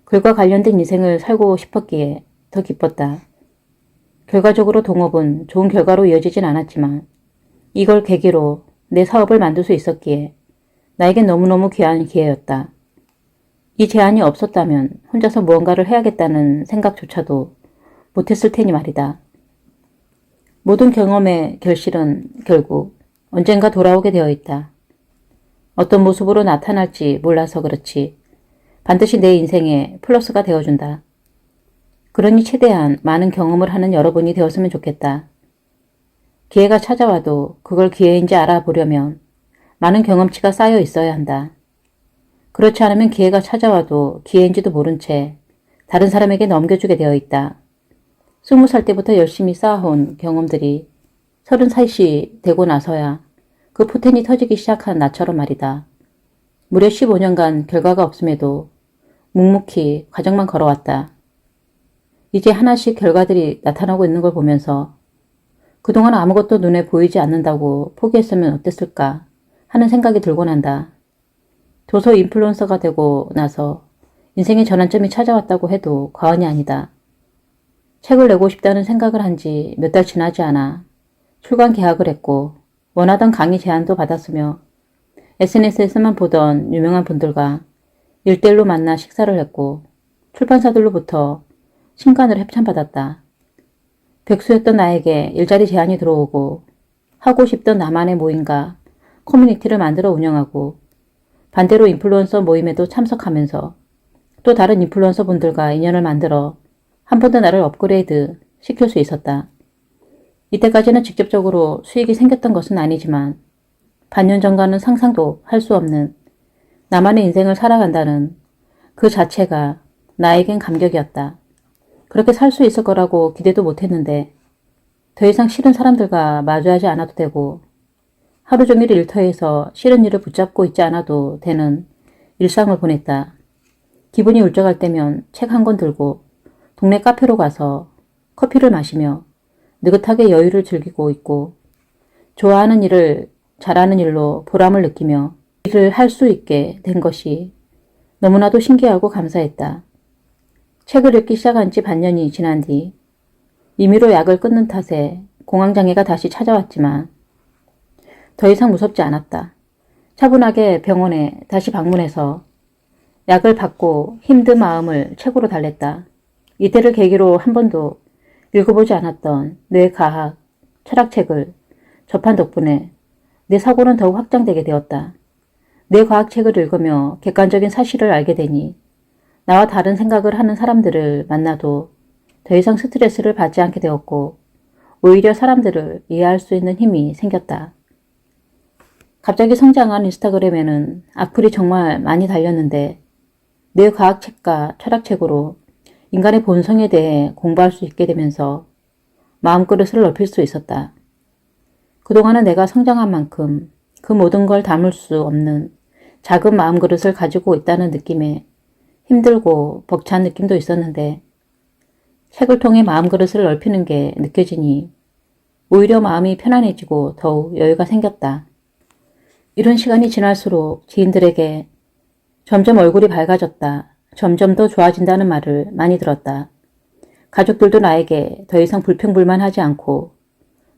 글과 관련된 인생을 살고 싶었기에 더 기뻤다. 결과적으로 동업은 좋은 결과로 이어지진 않았지만 이걸 계기로 내 사업을 만들 수 있었기에 나에겐 너무너무 귀한 기회였다. 이 제안이 없었다면 혼자서 무언가를 해야겠다는 생각조차도 못했을 테니 말이다. 모든 경험의 결실은 결국 언젠가 돌아오게 되어 있다. 어떤 모습으로 나타날지 몰라서 그렇지 반드시 내 인생에 플러스가 되어준다. 그러니 최대한 많은 경험을 하는 여러분이 되었으면 좋겠다. 기회가 찾아와도 그걸 기회인지 알아보려면 많은 경험치가 쌓여 있어야 한다. 그렇지 않으면 기회가 찾아와도 기회인지도 모른 채 다른 사람에게 넘겨주게 되어 있다. 20살 때부터 열심히 쌓아온 경험들이 30살이 되고 나서야 그 포텐이 터지기 시작한 나처럼 말이다. 무려 15년간 결과가 없음에도 묵묵히 과정만 걸어왔다. 이제 하나씩 결과들이 나타나고 있는 걸 보면서 그동안 아무것도 눈에 보이지 않는다고 포기했으면 어땠을까 하는 생각이 들곤 한다. 도서 인플루언서가 되고 나서 인생의 전환점이 찾아왔다고 해도 과언이 아니다. 책을 내고 싶다는 생각을 한 지 몇 달 지나지 않아 출간 계약을 했고 원하던 강의 제안도 받았으며 SNS에서만 보던 유명한 분들과 1대1로 만나 식사를 했고 출판사들로부터 신간을 협찬받았다. 백수였던 나에게 일자리 제안이 들어오고 하고 싶던 나만의 모임과 커뮤니티를 만들어 운영하고 반대로 인플루언서 모임에도 참석하면서 또 다른 인플루언서 분들과 인연을 만들어 한 번 더 나를 업그레이드 시킬 수 있었다. 이때까지는 직접적으로 수익이 생겼던 것은 아니지만 반년 전과는 상상도 할 수 없는 나만의 인생을 살아간다는 그 자체가 나에겐 감격이었다. 그렇게 살 수 있을 거라고 기대도 못했는데 더 이상 싫은 사람들과 마주하지 않아도 되고 하루 종일 일터에서 싫은 일을 붙잡고 있지 않아도 되는 일상을 보냈다. 기분이 울적할 때면 책 한 권 들고 동네 카페로 가서 커피를 마시며 느긋하게 여유를 즐기고 있고 좋아하는 일을 잘하는 일로 보람을 느끼며 일을 할 수 있게 된 것이 너무나도 신기하고 감사했다. 책을 읽기 시작한 지 반년이 지난 뒤 임의로 약을 끊는 탓에 공황장애가 다시 찾아왔지만 더 이상 무섭지 않았다. 차분하게 병원에 다시 방문해서 약을 받고 힘든 마음을 책으로 달랬다. 이때를 계기로 한 번도 읽어보지 않았던 뇌과학, 철학책을 접한 덕분에 내 사고는 더욱 확장되게 되었다. 뇌과학책을 읽으며 객관적인 사실을 알게 되니 나와 다른 생각을 하는 사람들을 만나도 더 이상 스트레스를 받지 않게 되었고 오히려 사람들을 이해할 수 있는 힘이 생겼다. 갑자기 성장한 인스타그램에는 악플이 정말 많이 달렸는데 뇌과학책과 철학책으로 인간의 본성에 대해 공부할 수 있게 되면서 마음그릇을 넓힐 수 있었다. 그동안은 내가 성장한 만큼 그 모든 걸 담을 수 없는 작은 마음그릇을 가지고 있다는 느낌에 힘들고 벅찬 느낌도 있었는데 책을 통해 마음그릇을 넓히는 게 느껴지니 오히려 마음이 편안해지고 더욱 여유가 생겼다. 이런 시간이 지날수록 지인들에게 점점 얼굴이 밝아졌다. 점점 더 좋아진다는 말을 많이 들었다. 가족들도 나에게 더 이상 불평불만하지 않고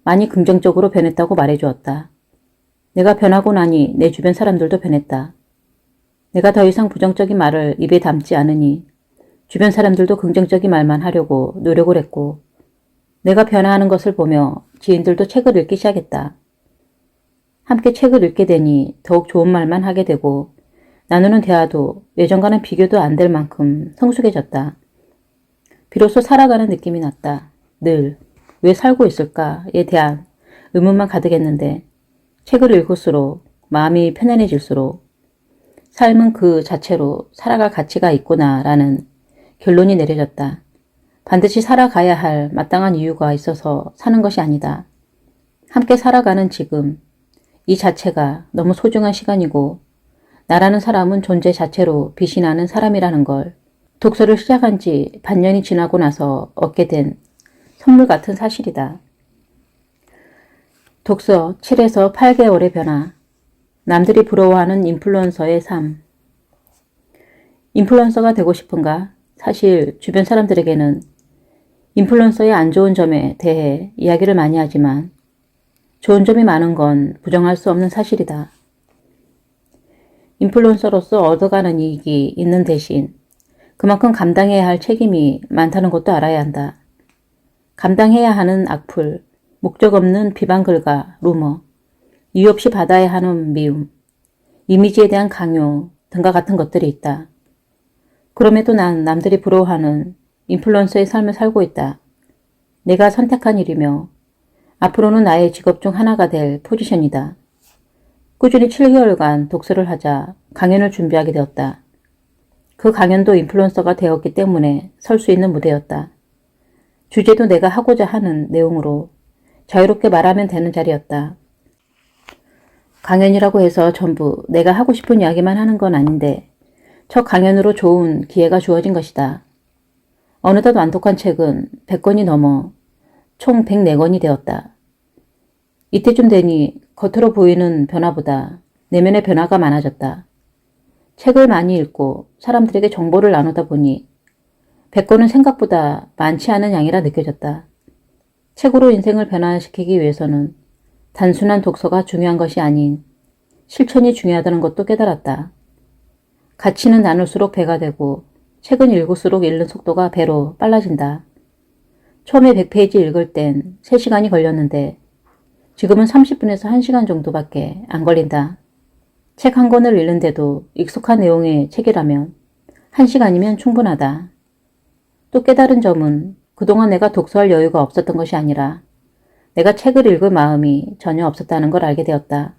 많이 긍정적으로 변했다고 말해주었다. 내가 변하고 나니 내 주변 사람들도 변했다. 내가 더 이상 부정적인 말을 입에 담지 않으니 주변 사람들도 긍정적인 말만 하려고 노력을 했고 내가 변화하는 것을 보며 지인들도 책을 읽기 시작했다. 함께 책을 읽게 되니 더욱 좋은 말만 하게 되고 나누는 대화도 예전과는 비교도 안 될 만큼 성숙해졌다. 비로소 살아가는 느낌이 났다. 늘 왜 살고 있을까에 대한 의문만 가득했는데 책을 읽을수록 마음이 편안해질수록 삶은 그 자체로 살아갈 가치가 있구나라는 결론이 내려졌다. 반드시 살아가야 할 마땅한 이유가 있어서 사는 것이 아니다. 함께 살아가는 지금, 이 자체가 너무 소중한 시간이고 나라는 사람은 존재 자체로 빛이 나는 사람이라는 걸 독서를 시작한 지 반년이 지나고 나서 얻게 된 선물 같은 사실이다. 독서 7에서 8개월의 변화. 남들이 부러워하는 인플루언서의 삶. 인플루언서가 되고 싶은가? 사실 주변 사람들에게는 인플루언서의 안 좋은 점에 대해 이야기를 많이 하지만 좋은 점이 많은 건 부정할 수 없는 사실이다. 인플루언서로서 얻어가는 이익이 있는 대신 그만큼 감당해야 할 책임이 많다는 것도 알아야 한다. 감당해야 하는 악플, 목적 없는 비방글과 루머, 이유 없이 받아야 하는 미움, 이미지에 대한 강요 등과 같은 것들이 있다. 그럼에도 난 남들이 부러워하는 인플루언서의 삶을 살고 있다. 내가 선택한 일이며 앞으로는 나의 직업 중 하나가 될 포지션이다. 꾸준히 7개월간 독서를 하자 강연을 준비하게 되었다. 그 강연도 인플루언서가 되었기 때문에 설 수 있는 무대였다. 주제도 내가 하고자 하는 내용으로 자유롭게 말하면 되는 자리였다. 강연이라고 해서 전부 내가 하고 싶은 이야기만 하는 건 아닌데 첫 강연으로 좋은 기회가 주어진 것이다. 어느덧 완독한 책은 100권이 넘어 총 104권이 되었다. 이때쯤 되니 겉으로 보이는 변화보다 내면의 변화가 많아졌다. 책을 많이 읽고 사람들에게 정보를 나누다 보니 100권은 생각보다 많지 않은 양이라 느껴졌다. 책으로 인생을 변화시키기 위해서는 단순한 독서가 중요한 것이 아닌 실천이 중요하다는 것도 깨달았다. 가치는 나눌수록 배가 되고 책은 읽을수록 읽는 속도가 배로 빨라진다. 처음에 100페이지 읽을 땐 3시간이 걸렸는데 지금은 30분에서 1시간 정도밖에 안 걸린다. 책 한 권을 읽는데도 익숙한 내용의 책이라면 1시간이면 충분하다. 또 깨달은 점은 그동안 내가 독서할 여유가 없었던 것이 아니라 내가 책을 읽을 마음이 전혀 없었다는 걸 알게 되었다.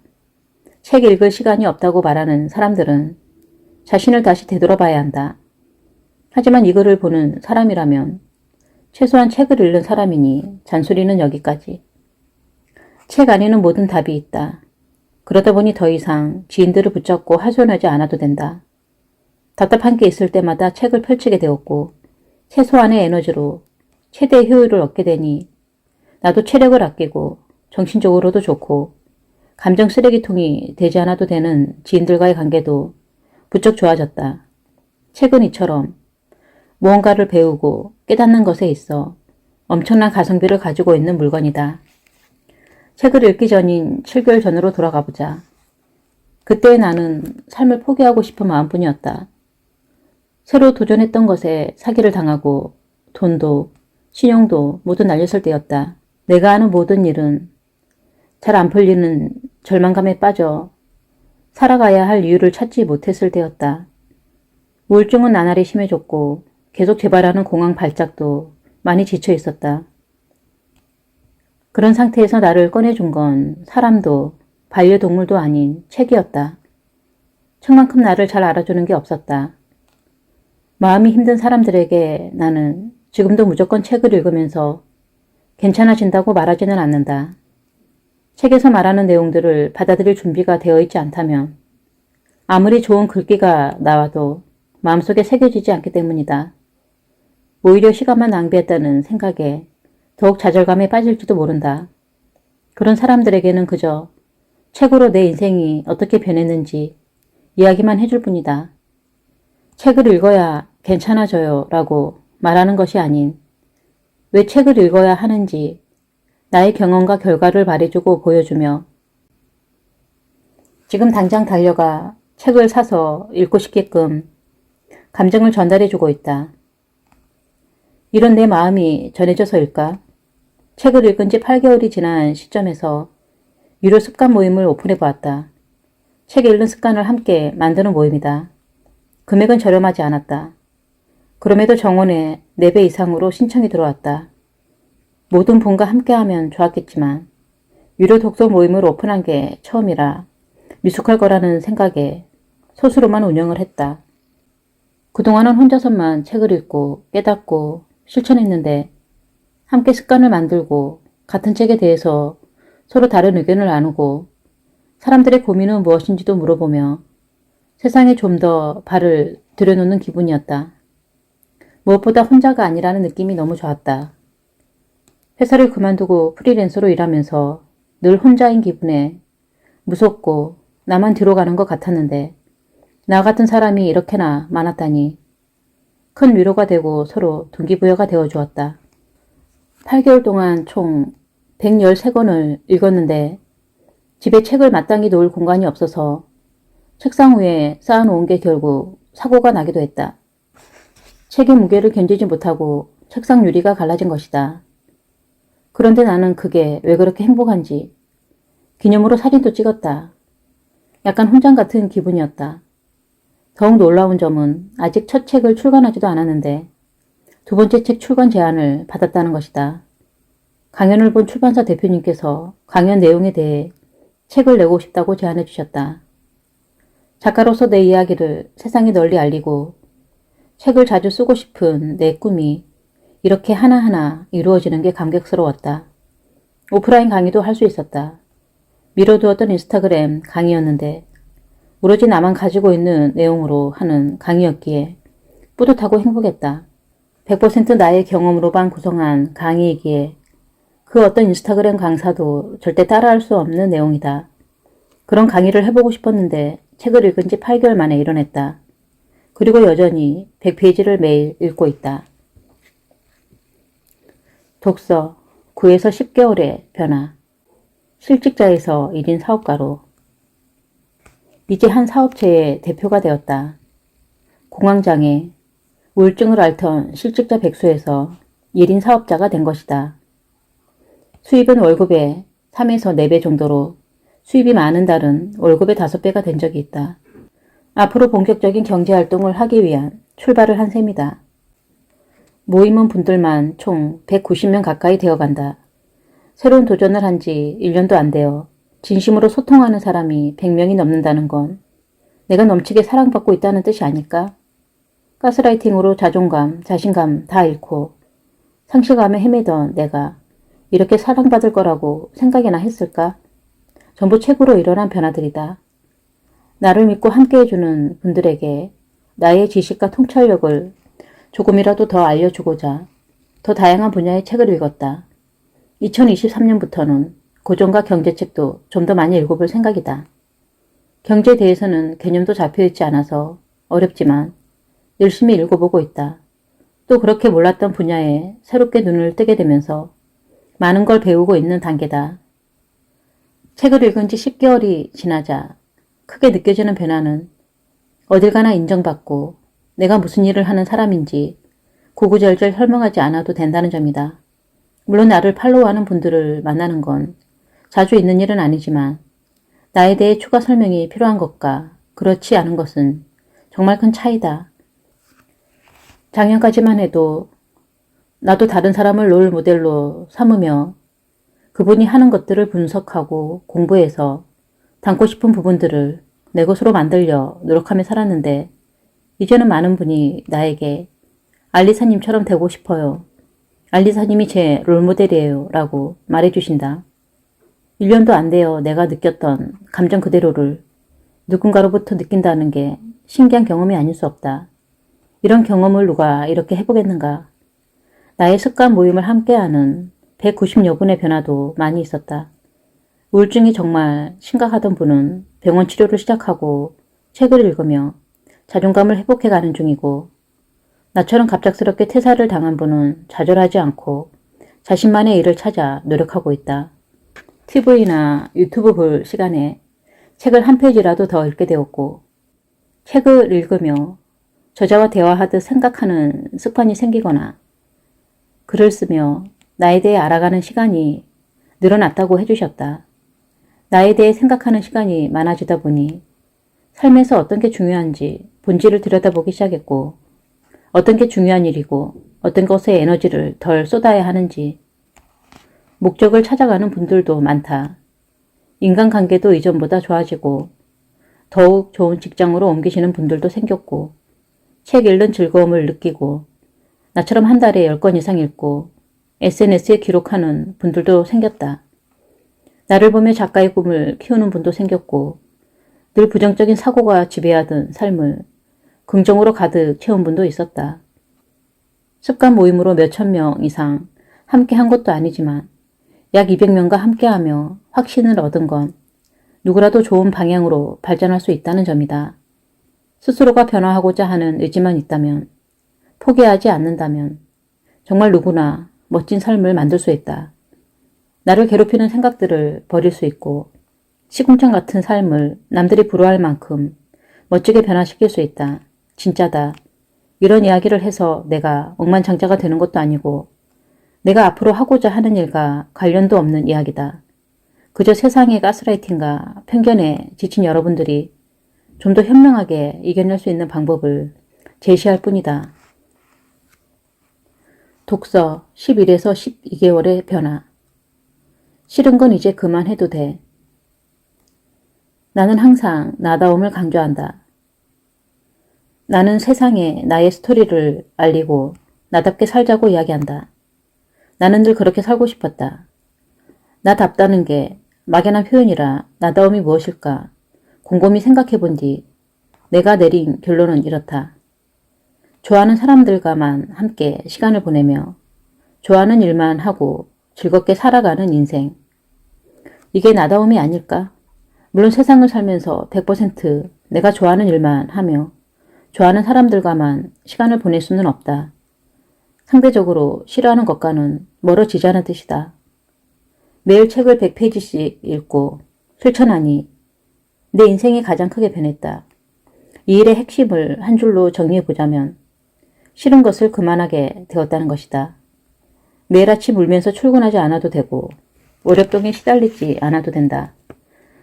책 읽을 시간이 없다고 말하는 사람들은 자신을 다시 되돌아봐야 한다. 하지만 이 글을 보는 사람이라면 최소한 책을 읽는 사람이니 잔소리는 여기까지. 책 안에는 모든 답이 있다. 그러다 보니 더 이상 지인들을 붙잡고 하소연하지 않아도 된다. 답답한 게 있을 때마다 책을 펼치게 되었고 최소한의 에너지로 최대의 효율을 얻게 되니 나도 체력을 아끼고 정신적으로도 좋고 감정 쓰레기통이 되지 않아도 되는 지인들과의 관계도 부쩍 좋아졌다. 책은 이처럼 무언가를 배우고 깨닫는 것에 있어 엄청난 가성비를 가지고 있는 물건이다. 책을 읽기 전인 7개월 전으로 돌아가 보자. 그때 나는 삶을 포기하고 싶은 마음뿐이었다. 새로 도전했던 것에 사기를 당하고 돈도 신용도 모두 날렸을 때였다. 내가 하는 모든 일은 잘 안 풀리는 절망감에 빠져 살아가야 할 이유를 찾지 못했을 때였다. 우울증은 나날이 심해졌고 계속 재발하는 공황 발작도 많이 지쳐 있었다. 그런 상태에서 나를 꺼내준 건 사람도 반려동물도 아닌 책이었다. 책만큼 나를 잘 알아주는 게 없었다. 마음이 힘든 사람들에게 나는 지금도 무조건 책을 읽으면서 괜찮아진다고 말하지는 않는다. 책에서 말하는 내용들을 받아들일 준비가 되어 있지 않다면 아무리 좋은 글귀가 나와도 마음속에 새겨지지 않기 때문이다. 오히려 시간만 낭비했다는 생각에 더욱 좌절감에 빠질지도 모른다. 그런 사람들에게는 그저 책으로 내 인생이 어떻게 변했는지 이야기만 해줄 뿐이다. 책을 읽어야 괜찮아져요 라고 말하는 것이 아닌 왜 책을 읽어야 하는지 나의 경험과 결과를 말해주고 보여주며 지금 당장 달려가 책을 사서 읽고 싶게끔 감정을 전달해주고 있다. 이런 내 마음이 전해져서일까? 책을 읽은 지 8개월이 지난 시점에서 유료 습관 모임을 오픈해보았다. 책 읽는 습관을 함께 만드는 모임이다. 금액은 저렴하지 않았다. 그럼에도 정원에 4배 이상으로 신청이 들어왔다. 모든 분과 함께하면 좋았겠지만 유료 독서 모임을 오픈한 게 처음이라 미숙할 거라는 생각에 소수로만 운영을 했다. 그동안은 혼자서만 책을 읽고 깨닫고 실천했는데 함께 습관을 만들고 같은 책에 대해서 서로 다른 의견을 나누고 사람들의 고민은 무엇인지도 물어보며 세상에 좀 더 발을 들여놓는 기분이었다. 무엇보다 혼자가 아니라는 느낌이 너무 좋았다. 회사를 그만두고 프리랜서로 일하면서 늘 혼자인 기분에 무섭고 나만 뒤로 가는 것 같았는데 나 같은 사람이 이렇게나 많았다니 큰 위로가 되고 서로 동기부여가 되어 주었다. 8개월 동안 총 113권을 읽었는데 집에 책을 마땅히 놓을 공간이 없어서 책상 위에 쌓아놓은 게 결국 사고가 나기도 했다. 책의 무게를 견디지 못하고 책상 유리가 갈라진 것이다. 그런데 나는 그게 왜 그렇게 행복한지 기념으로 사진도 찍었다. 약간 혼장 같은 기분이었다. 더욱 놀라운 점은 아직 첫 책을 출간하지도 않았는데 두 번째 책 출간 제안을 받았다는 것이다. 강연을 본 출판사 대표님께서 강연 내용에 대해 책을 내고 싶다고 제안해 주셨다. 작가로서 내 이야기를 세상에 널리 알리고 책을 자주 쓰고 싶은 내 꿈이 이렇게 하나하나 이루어지는 게 감격스러웠다. 오프라인 강의도 할 수 있었다. 미뤄두었던 인스타그램 강의였는데 오로지 나만 가지고 있는 내용으로 하는 강의였기에 뿌듯하고 행복했다. 100% 나의 경험으로만 구성한 강의이기에 그 어떤 인스타그램 강사도 절대 따라할 수 없는 내용이다. 그런 강의를 해보고 싶었는데 책을 읽은 지 8개월 만에 이뤄냈다. 그리고 여전히 100페이지를 매일 읽고 있다. 독서 9에서 10개월의 변화. 실직자에서 1인 사업가로. 이제 한 사업체의 대표가 되었다. 공황장애, 우울증을 앓던 실직자 백수에서 1인 사업자가 된 것이다. 수입은 월급의 3에서 4배 정도로 수입이 많은 달은 월급의 5배가 된 적이 있다. 앞으로 본격적인 경제활동을 하기 위한 출발을 한 셈이다. 모임원 분들만 총 190명 가까이 되어간다. 새로운 도전을 한 지 1년도 안 되어 진심으로 소통하는 사람이 100명이 넘는다는 건 내가 넘치게 사랑받고 있다는 뜻이 아닐까? 가스라이팅으로 자존감, 자신감 다 잃고 상실감에 헤매던 내가 이렇게 사랑받을 거라고 생각이나 했을까? 전부 책으로 일어난 변화들이다. 나를 믿고 함께해주는 분들에게 나의 지식과 통찰력을 조금이라도 더 알려주고자 더 다양한 분야의 책을 읽었다. 2023년부터는 고전과 경제책도 좀 더 많이 읽어볼 생각이다. 경제에 대해서는 개념도 잡혀있지 않아서 어렵지만 열심히 읽어보고 있다. 또 그렇게 몰랐던 분야에 새롭게 눈을 뜨게 되면서 많은 걸 배우고 있는 단계다. 책을 읽은 지 10개월이 지나자 크게 느껴지는 변화는 어딜 가나 인정받고 내가 무슨 일을 하는 사람인지 구구절절 설명하지 않아도 된다는 점이다. 물론 나를 팔로우하는 분들을 만나는 건 자주 있는 일은 아니지만 나에 대해 추가 설명이 필요한 것과 그렇지 않은 것은 정말 큰 차이다. 작년까지만 해도 나도 다른 사람을 롤 모델로 삼으며 그분이 하는 것들을 분석하고 공부해서 담고 싶은 부분들을 내 것으로 만들려 노력하며 살았는데 이제는 많은 분이 나에게 알리사님처럼 되고 싶어요. 알리사님이 제 롤모델이에요 라고 말해주신다. 1년도 안 되어 내가 느꼈던 감정 그대로를 누군가로부터 느낀다는 게 신기한 경험이 아닐 수 없다. 이런 경험을 누가 이렇게 해보겠는가. 나의 습관 모임을 함께하는 190여 분의 변화도 많이 있었다. 우울증이 정말 심각하던 분은 병원 치료를 시작하고 책을 읽으며 자존감을 회복해가는 중이고 나처럼 갑작스럽게 퇴사를 당한 분은 좌절하지 않고 자신만의 일을 찾아 노력하고 있다. TV나 유튜브 볼 시간에 책을 한 페이지라도 더 읽게 되었고 책을 읽으며 저자와 대화하듯 생각하는 습관이 생기거나 글을 쓰며 나에 대해 알아가는 시간이 늘어났다고 해주셨다. 나에 대해 생각하는 시간이 많아지다 보니 삶에서 어떤 게 중요한지 본질을 들여다보기 시작했고 어떤 게 중요한 일이고 어떤 것에 에너지를 덜 쏟아야 하는지 목적을 찾아가는 분들도 많다. 인간관계도 이전보다 좋아지고 더욱 좋은 직장으로 옮기시는 분들도 생겼고 책 읽는 즐거움을 느끼고 나처럼 한 달에 10권 이상 읽고 SNS에 기록하는 분들도 생겼다. 나를 보며 작가의 꿈을 키우는 분도 생겼고 늘 부정적인 사고가 지배하던 삶을 긍정으로 가득 채운 분도 있었다. 습관 모임으로 몇천 명 이상 함께 한 것도 아니지만 약 200명과 함께하며 확신을 얻은 건 누구라도 좋은 방향으로 발전할 수 있다는 점이다. 스스로가 변화하고자 하는 의지만 있다면, 포기하지 않는다면 정말 누구나 멋진 삶을 만들 수 있다. 나를 괴롭히는 생각들을 버릴 수 있고 시궁창 같은 삶을 남들이 부러워할 만큼 멋지게 변화시킬 수 있다. 진짜다. 이런 이야기를 해서 내가 억만장자가 되는 것도 아니고 내가 앞으로 하고자 하는 일과 관련도 없는 이야기다. 그저 세상의 가스라이팅과 편견에 지친 여러분들이 좀 더 현명하게 이겨낼 수 있는 방법을 제시할 뿐이다. 독서 11에서 12개월의 변화. 싫은 건 이제 그만해도 돼. 나는 항상 나다움을 강조한다. 나는 세상에 나의 스토리를 알리고 나답게 살자고 이야기한다. 나는 늘 그렇게 살고 싶었다. 나답다는 게 막연한 표현이라 나다움이 무엇일까 곰곰이 생각해 본 뒤 내가 내린 결론은 이렇다. 좋아하는 사람들과만 함께 시간을 보내며 좋아하는 일만 하고 즐겁게 살아가는 인생. 이게 나다움이 아닐까? 물론 세상을 살면서 100% 내가 좋아하는 일만 하며 좋아하는 사람들과만 시간을 보낼 수는 없다. 상대적으로 싫어하는 것과는 멀어지자는 뜻이다. 매일 책을 100페이지씩 읽고 실천하니 내 인생이 가장 크게 변했다. 이 일의 핵심을 한 줄로 정리해보자면 싫은 것을 그만하게 되었다는 것이다. 매일 아침 울면서 출근하지 않아도 되고 월요병에 시달리지 않아도 된다.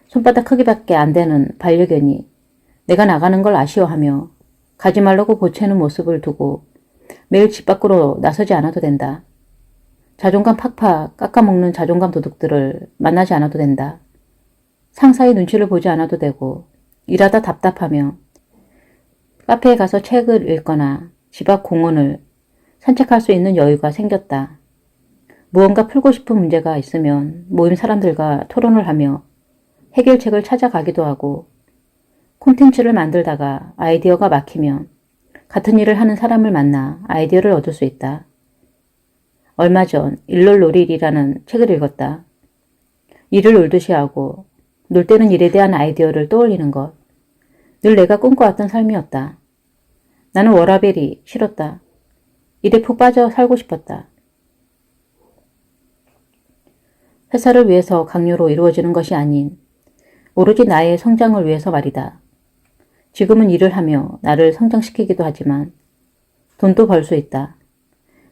손바닥 크기밖에 안 되는 반려견이 내가 나가는 걸 아쉬워하며 가지 말라고 보채는 모습을 두고 매일 집 밖으로 나서지 않아도 된다. 자존감 팍팍 깎아먹는 자존감 도둑들을 만나지 않아도 된다. 상사의 눈치를 보지 않아도 되고 일하다 답답하며 카페에 가서 책을 읽거나 집 앞 공원을 산책할 수 있는 여유가 생겼다. 무언가 풀고 싶은 문제가 있으면 모임 사람들과 토론을 하며 해결책을 찾아가기도 하고 콘텐츠를 만들다가 아이디어가 막히면 같은 일을 하는 사람을 만나 아이디어를 얻을 수 있다. 얼마 전 일놀놀일이라는 책을 읽었다. 일을 놀듯이 하고 놀 때는 일에 대한 아이디어를 떠올리는 것. 늘 내가 꿈꿔왔던 삶이었다. 나는 워라벨이 싫었다. 일에 푹 빠져 살고 싶었다. 회사를 위해서 강요로 이루어지는 것이 아닌 오로지 나의 성장을 위해서 말이다. 지금은 일을 하며 나를 성장시키기도 하지만 돈도 벌 수 있다.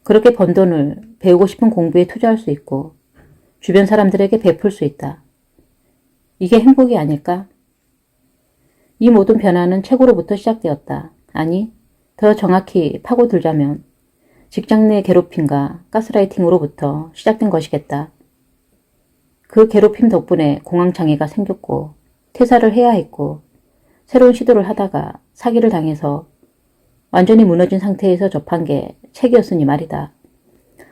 그렇게 번 돈을 배우고 싶은 공부에 투자할 수 있고 주변 사람들에게 베풀 수 있다. 이게 행복이 아닐까? 이 모든 변화는 책으로부터 시작되었다. 아니, 더 정확히 파고들자면 직장 내 괴롭힘과 가스라이팅으로부터 시작된 것이겠다. 그 괴롭힘 덕분에 공황장애가 생겼고 퇴사를 해야 했고 새로운 시도를 하다가 사기를 당해서 완전히 무너진 상태에서 접한 게 책이었으니 말이다.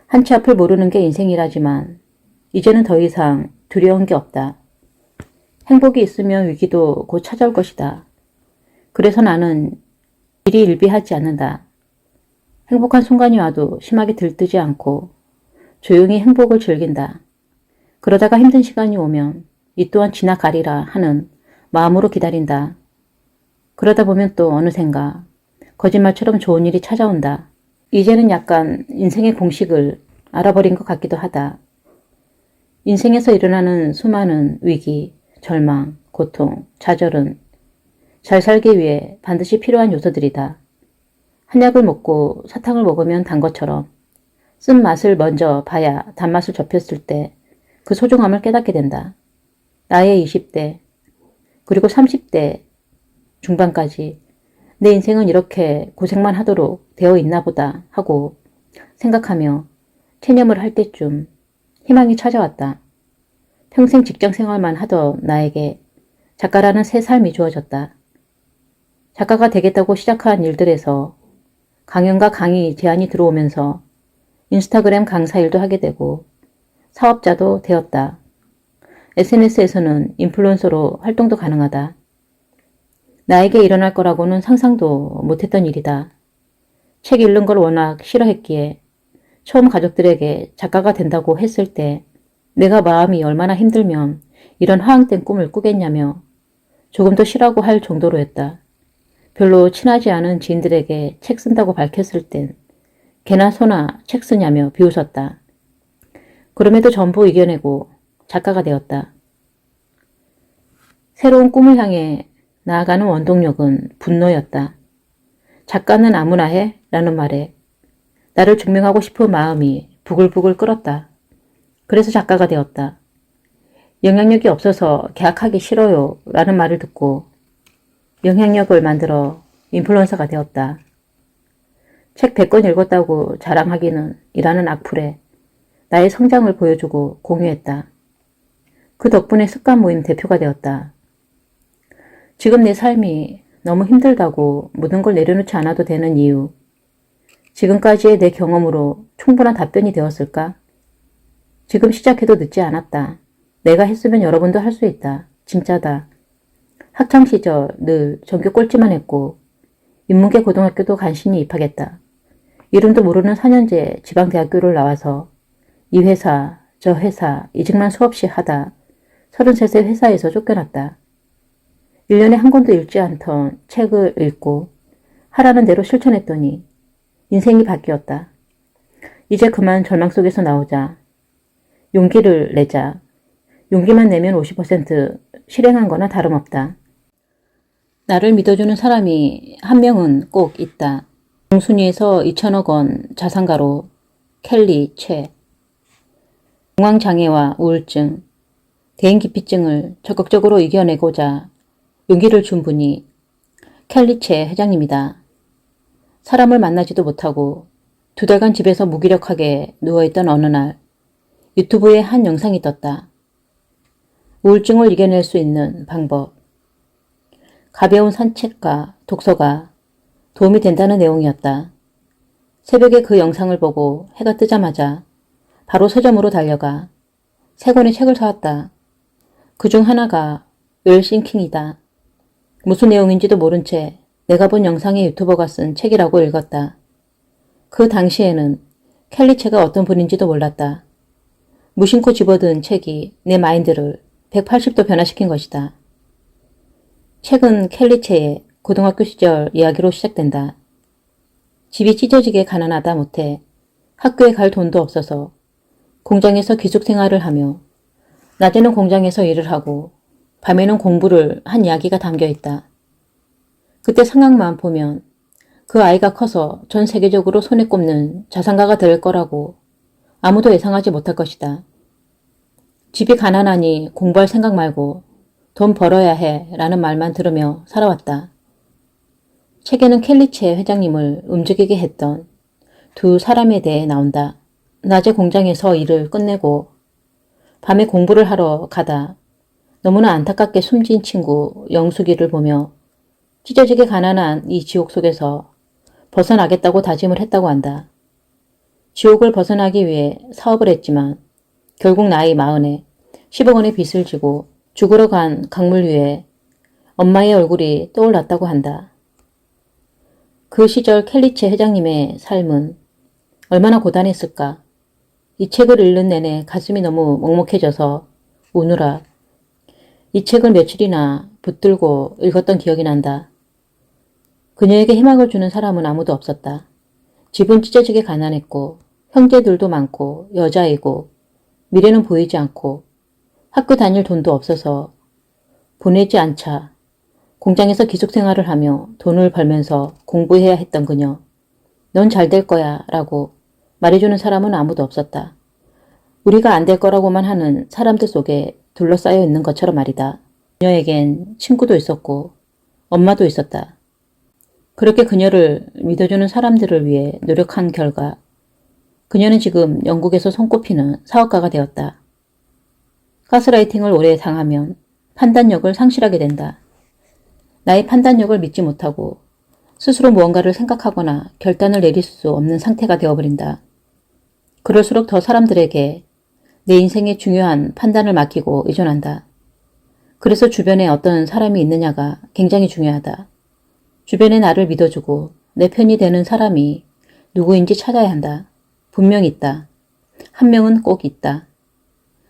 한치 앞을 모르는 게 인생이라지만 이제는 더 이상 두려운 게 없다. 행복이 있으면 위기도 곧 찾아올 것이다. 그래서 나는 일이 일비하지 않는다. 행복한 순간이 와도 심하게 들뜨지 않고 조용히 행복을 즐긴다. 그러다가 힘든 시간이 오면 이 또한 지나가리라 하는 마음으로 기다린다. 그러다 보면 또 어느샌가 거짓말처럼 좋은 일이 찾아온다. 이제는 약간 인생의 공식을 알아버린 것 같기도 하다. 인생에서 일어나는 수많은 위기, 절망, 고통, 좌절은 잘 살기 위해 반드시 필요한 요소들이다. 한약을 먹고 사탕을 먹으면 단 것처럼 쓴맛을 먼저 봐야 단맛을 접했을 때 그 소중함을 깨닫게 된다. 나의 20대, 그리고 30대 중반까지 내 인생은 이렇게 고생만 하도록 되어 있나 보다 하고 생각하며 체념을 할 때쯤 희망이 찾아왔다. 평생 직장 생활만 하던 나에게 작가라는 새 삶이 주어졌다. 작가가 되겠다고 시작한 일들에서 강연과 강의 제안이 들어오면서 인스타그램 강사 일도 하게 되고 사업자도 되었다. SNS에서는 인플루언서로 활동도 가능하다. 나에게 일어날 거라고는 상상도 못했던 일이다. 책 읽는 걸 워낙 싫어했기에 처음 가족들에게 작가가 된다고 했을 때 내가 마음이 얼마나 힘들면 이런 허황된 꿈을 꾸겠냐며 조금 더 쉬라고 할 정도로 했다. 별로 친하지 않은 지인들에게 책 쓴다고 밝혔을 땐 개나 소나 책 쓰냐며 비웃었다. 그럼에도 전부 이겨내고 작가가 되었다. 새로운 꿈을 향해 나아가는 원동력은 분노였다. 작가는 아무나 해? 라는 말에 나를 증명하고 싶은 마음이 부글부글 끓었다. 그래서 작가가 되었다. 영향력이 없어서 계약하기 싫어요 라는 말을 듣고 영향력을 만들어 인플루언서가 되었다. 책 100권 읽었다고 자랑하기는 이라는 악플에 나의 성장을 보여주고 공유했다. 그 덕분에 습관 모임 대표가 되었다. 지금 내 삶이 너무 힘들다고 모든 걸 내려놓지 않아도 되는 이유. 지금까지의 내 경험으로 충분한 답변이 되었을까? 지금 시작해도 늦지 않았다. 내가 했으면 여러분도 할 수 있다. 진짜다. 학창시절 늘 전교 꼴찌만 했고 인문계 고등학교도 간신히 입학했다. 이름도 모르는 4년제 지방대학교를 나와서 이 회사, 저 회사 이직만 수없이 하다 33세 회사에서 쫓겨났다. 1년에 한 권도 읽지 않던 책을 읽고 하라는 대로 실천했더니 인생이 바뀌었다. 이제 그만 절망 속에서 나오자. 용기를 내자. 용기만 내면 50% 실행한 거나 다름없다. 나를 믿어주는 사람이 한 명은 꼭 있다. 공순위에서 2천억 원 자산가로 켈리 최. 공황장애와 우울증, 대인기피증을 적극적으로 이겨내고자 용기를 준 분이 켈리 최 회장님이다. 사람을 만나지도 못하고 2달간 집에서 무기력하게 누워있던 어느 날 유튜브에 한 영상이 떴다. 우울증을 이겨낼 수 있는 방법. 가벼운 산책과 독서가 도움이 된다는 내용이었다. 새벽에 그 영상을 보고 해가 뜨자마자 바로 서점으로 달려가 3권의 책을 사왔다. 그중 하나가 웰싱킹이다. 무슨 내용인지도 모른 채 내가 본 영상의 유튜버가 쓴 책이라고 읽었다. 그 당시에는 켈리 채가 어떤 분인지도 몰랐다. 무심코 집어든 책이 내 마인드를 180도 변화시킨 것이다. 책은 켈리 채의 고등학교 시절 이야기로 시작된다. 집이 찢어지게 가난하다 못해 학교에 갈 돈도 없어서 공장에서 기숙 생활을 하며 낮에는 공장에서 일을 하고 밤에는 공부를 한 이야기가 담겨 있다. 그때 상황만 보면 그 아이가 커서 전 세계적으로 손에 꼽는 자산가가 될 거라고 아무도 예상하지 못할 것이다. 집이 가난하니 공부할 생각 말고 돈 벌어야 해 라는 말만 들으며 살아왔다. 책에는 켈리체 회장님을 움직이게 했던 2 사람에 대해 나온다. 낮에 공장에서 일을 끝내고 밤에 공부를 하러 가다 너무나 안타깝게 숨진 친구 영숙이를 보며 찢어지게 가난한 이 지옥 속에서 벗어나겠다고 다짐을 했다고 한다. 지옥을 벗어나기 위해 사업을 했지만 결국 나이 40에 10억 원의 빚을 지고 죽으러 간 강물 위에 엄마의 얼굴이 떠올랐다고 한다. 그 시절 켈리체 회장님의 삶은 얼마나 고단했을까. 이 책을 읽는 내내 가슴이 너무 먹먹해져서 우느라 이 책을 며칠이나 붙들고 읽었던 기억이 난다. 그녀에게 희망을 주는 사람은 아무도 없었다. 집은 찢어지게 가난했고 형제들도 많고 여자이고 미래는 보이지 않고 학교 다닐 돈도 없어서 보내지 않자 공장에서 기숙생활을 하며 돈을 벌면서 공부해야 했던 그녀. 넌 잘 될 거야 라고 말해주는 사람은 아무도 없었다. 우리가 안 될 거라고만 하는 사람들 속에 둘러싸여 있는 것처럼 말이다. 그녀에겐 친구도 있었고 엄마도 있었다. 그렇게 그녀를 믿어주는 사람들을 위해 노력한 결과 그녀는 지금 영국에서 손꼽히는 사업가가 되었다. 가스라이팅을 오래 당하면 판단력을 상실하게 된다. 나의 판단력을 믿지 못하고 스스로 무언가를 생각하거나 결단을 내릴 수 없는 상태가 되어버린다. 그럴수록 더 사람들에게 내 인생의 중요한 판단을 맡기고 의존한다. 그래서 주변에 어떤 사람이 있느냐가 굉장히 중요하다. 주변에 나를 믿어주고 내 편이 되는 사람이 누구인지 찾아야 한다. 분명 있다. 한 명은 꼭 있다.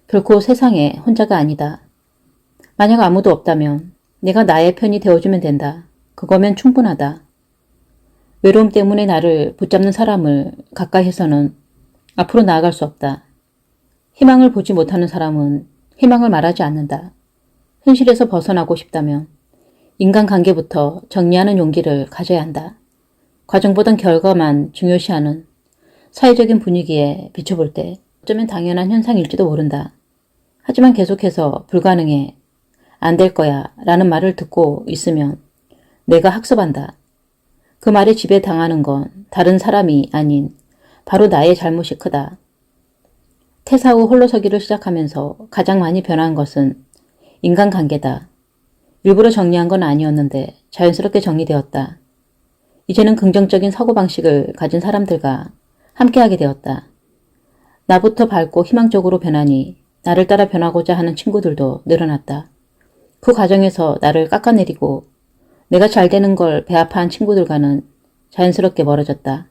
결코 세상에 혼자가 아니다. 만약 아무도 없다면 내가 나의 편이 되어주면 된다. 그거면 충분하다. 외로움 때문에 나를 붙잡는 사람을 가까이 해서는 앞으로 나아갈 수 없다. 희망을 보지 못하는 사람은 희망을 말하지 않는다. 현실에서 벗어나고 싶다면 인간관계부터 정리하는 용기를 가져야 한다. 과정보단 결과만 중요시하는 사회적인 분위기에 비춰볼 때 어쩌면 당연한 현상일지도 모른다. 하지만 계속해서 불가능해, 안 될 거야 라는 말을 듣고 있으면 내가 학습한다. 그 말에 지배당하는 건 다른 사람이 아닌 바로 나의 잘못이 크다. 퇴사 후 홀로서기를 시작하면서 가장 많이 변한 것은 인간관계다. 일부러 정리한 건 아니었는데 자연스럽게 정리되었다. 이제는 긍정적인 사고방식을 가진 사람들과 함께하게 되었다. 나부터 밝고 희망적으로 변하니 나를 따라 변하고자 하는 친구들도 늘어났다. 그 과정에서 나를 깎아내리고 내가 잘 되는 걸 배아파한 친구들과는 자연스럽게 멀어졌다.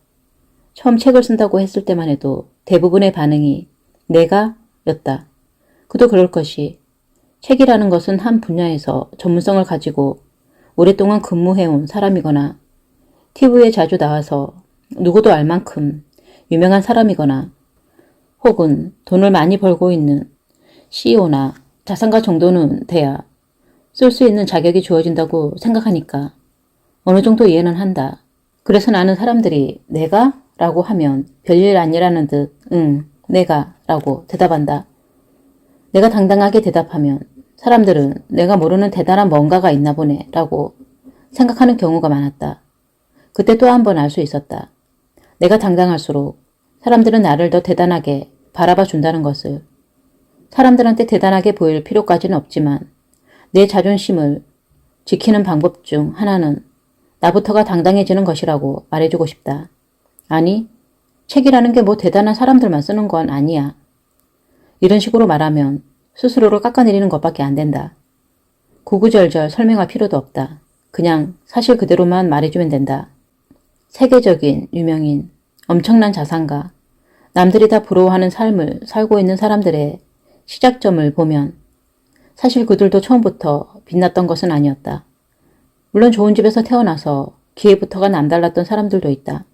처음 책을 쓴다고 했을 때만 해도 대부분의 반응이 내가 였다. 그도 그럴 것이 책이라는 것은 한 분야에서 전문성을 가지고 오랫동안 근무해온 사람이거나 TV에 자주 나와서 누구도 알 만큼 유명한 사람이거나 혹은 돈을 많이 벌고 있는 CEO나 자산가 정도는 돼야 쓸 수 있는 자격이 주어진다고 생각하니까 어느 정도 이해는 한다. 그래서 나는 사람들이 내가? 라고 하면 별일 아니라는 듯 응, 내가 라고 대답한다. 내가 당당하게 대답하면 사람들은 내가 모르는 대단한 뭔가가 있나 보네 라고 생각하는 경우가 많았다. 그때 또 한 번 알 수 있었다. 내가 당당할수록 사람들은 나를 더 대단하게 바라봐 준다는 것을. 사람들한테 대단하게 보일 필요까지는 없지만 내 자존심을 지키는 방법 중 하나는 나부터가 당당해지는 것이라고 말해주고 싶다. 아니, 책이라는 게 뭐 대단한 사람들만 쓰는 건 아니야. 이런 식으로 말하면 스스로를 깎아내리는 것밖에 안 된다. 구구절절 설명할 필요도 없다. 그냥 사실 그대로만 말해주면 된다. 세계적인 유명인, 엄청난 자산가, 남들이 다 부러워하는 삶을 살고 있는 사람들의 시작점을 보면 사실 그들도 처음부터 빛났던 것은 아니었다. 물론 좋은 집에서 태어나서 기회부터가 남달랐던 사람들도 있다.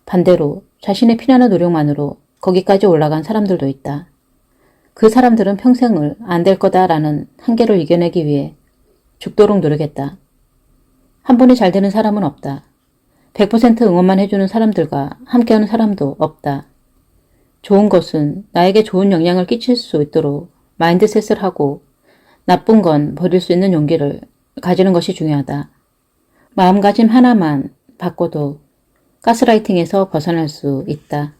반대로 자신의 피나는 노력만으로 거기까지 올라간 사람들도 있다. 그 사람들은 평생을 안 될 거다라는 한계를 이겨내기 위해 죽도록 노력했다. 한 번에 잘 되는 사람은 없다. 100% 응원만 해주는 사람들과 함께하는 사람도 없다. 좋은 것은 나에게 좋은 영향을 끼칠 수 있도록 마인드셋을 하고 나쁜 건 버릴 수 있는 용기를 가지는 것이 중요하다. 마음가짐 하나만 바꿔도 가스라이팅에서 벗어날 수 있다.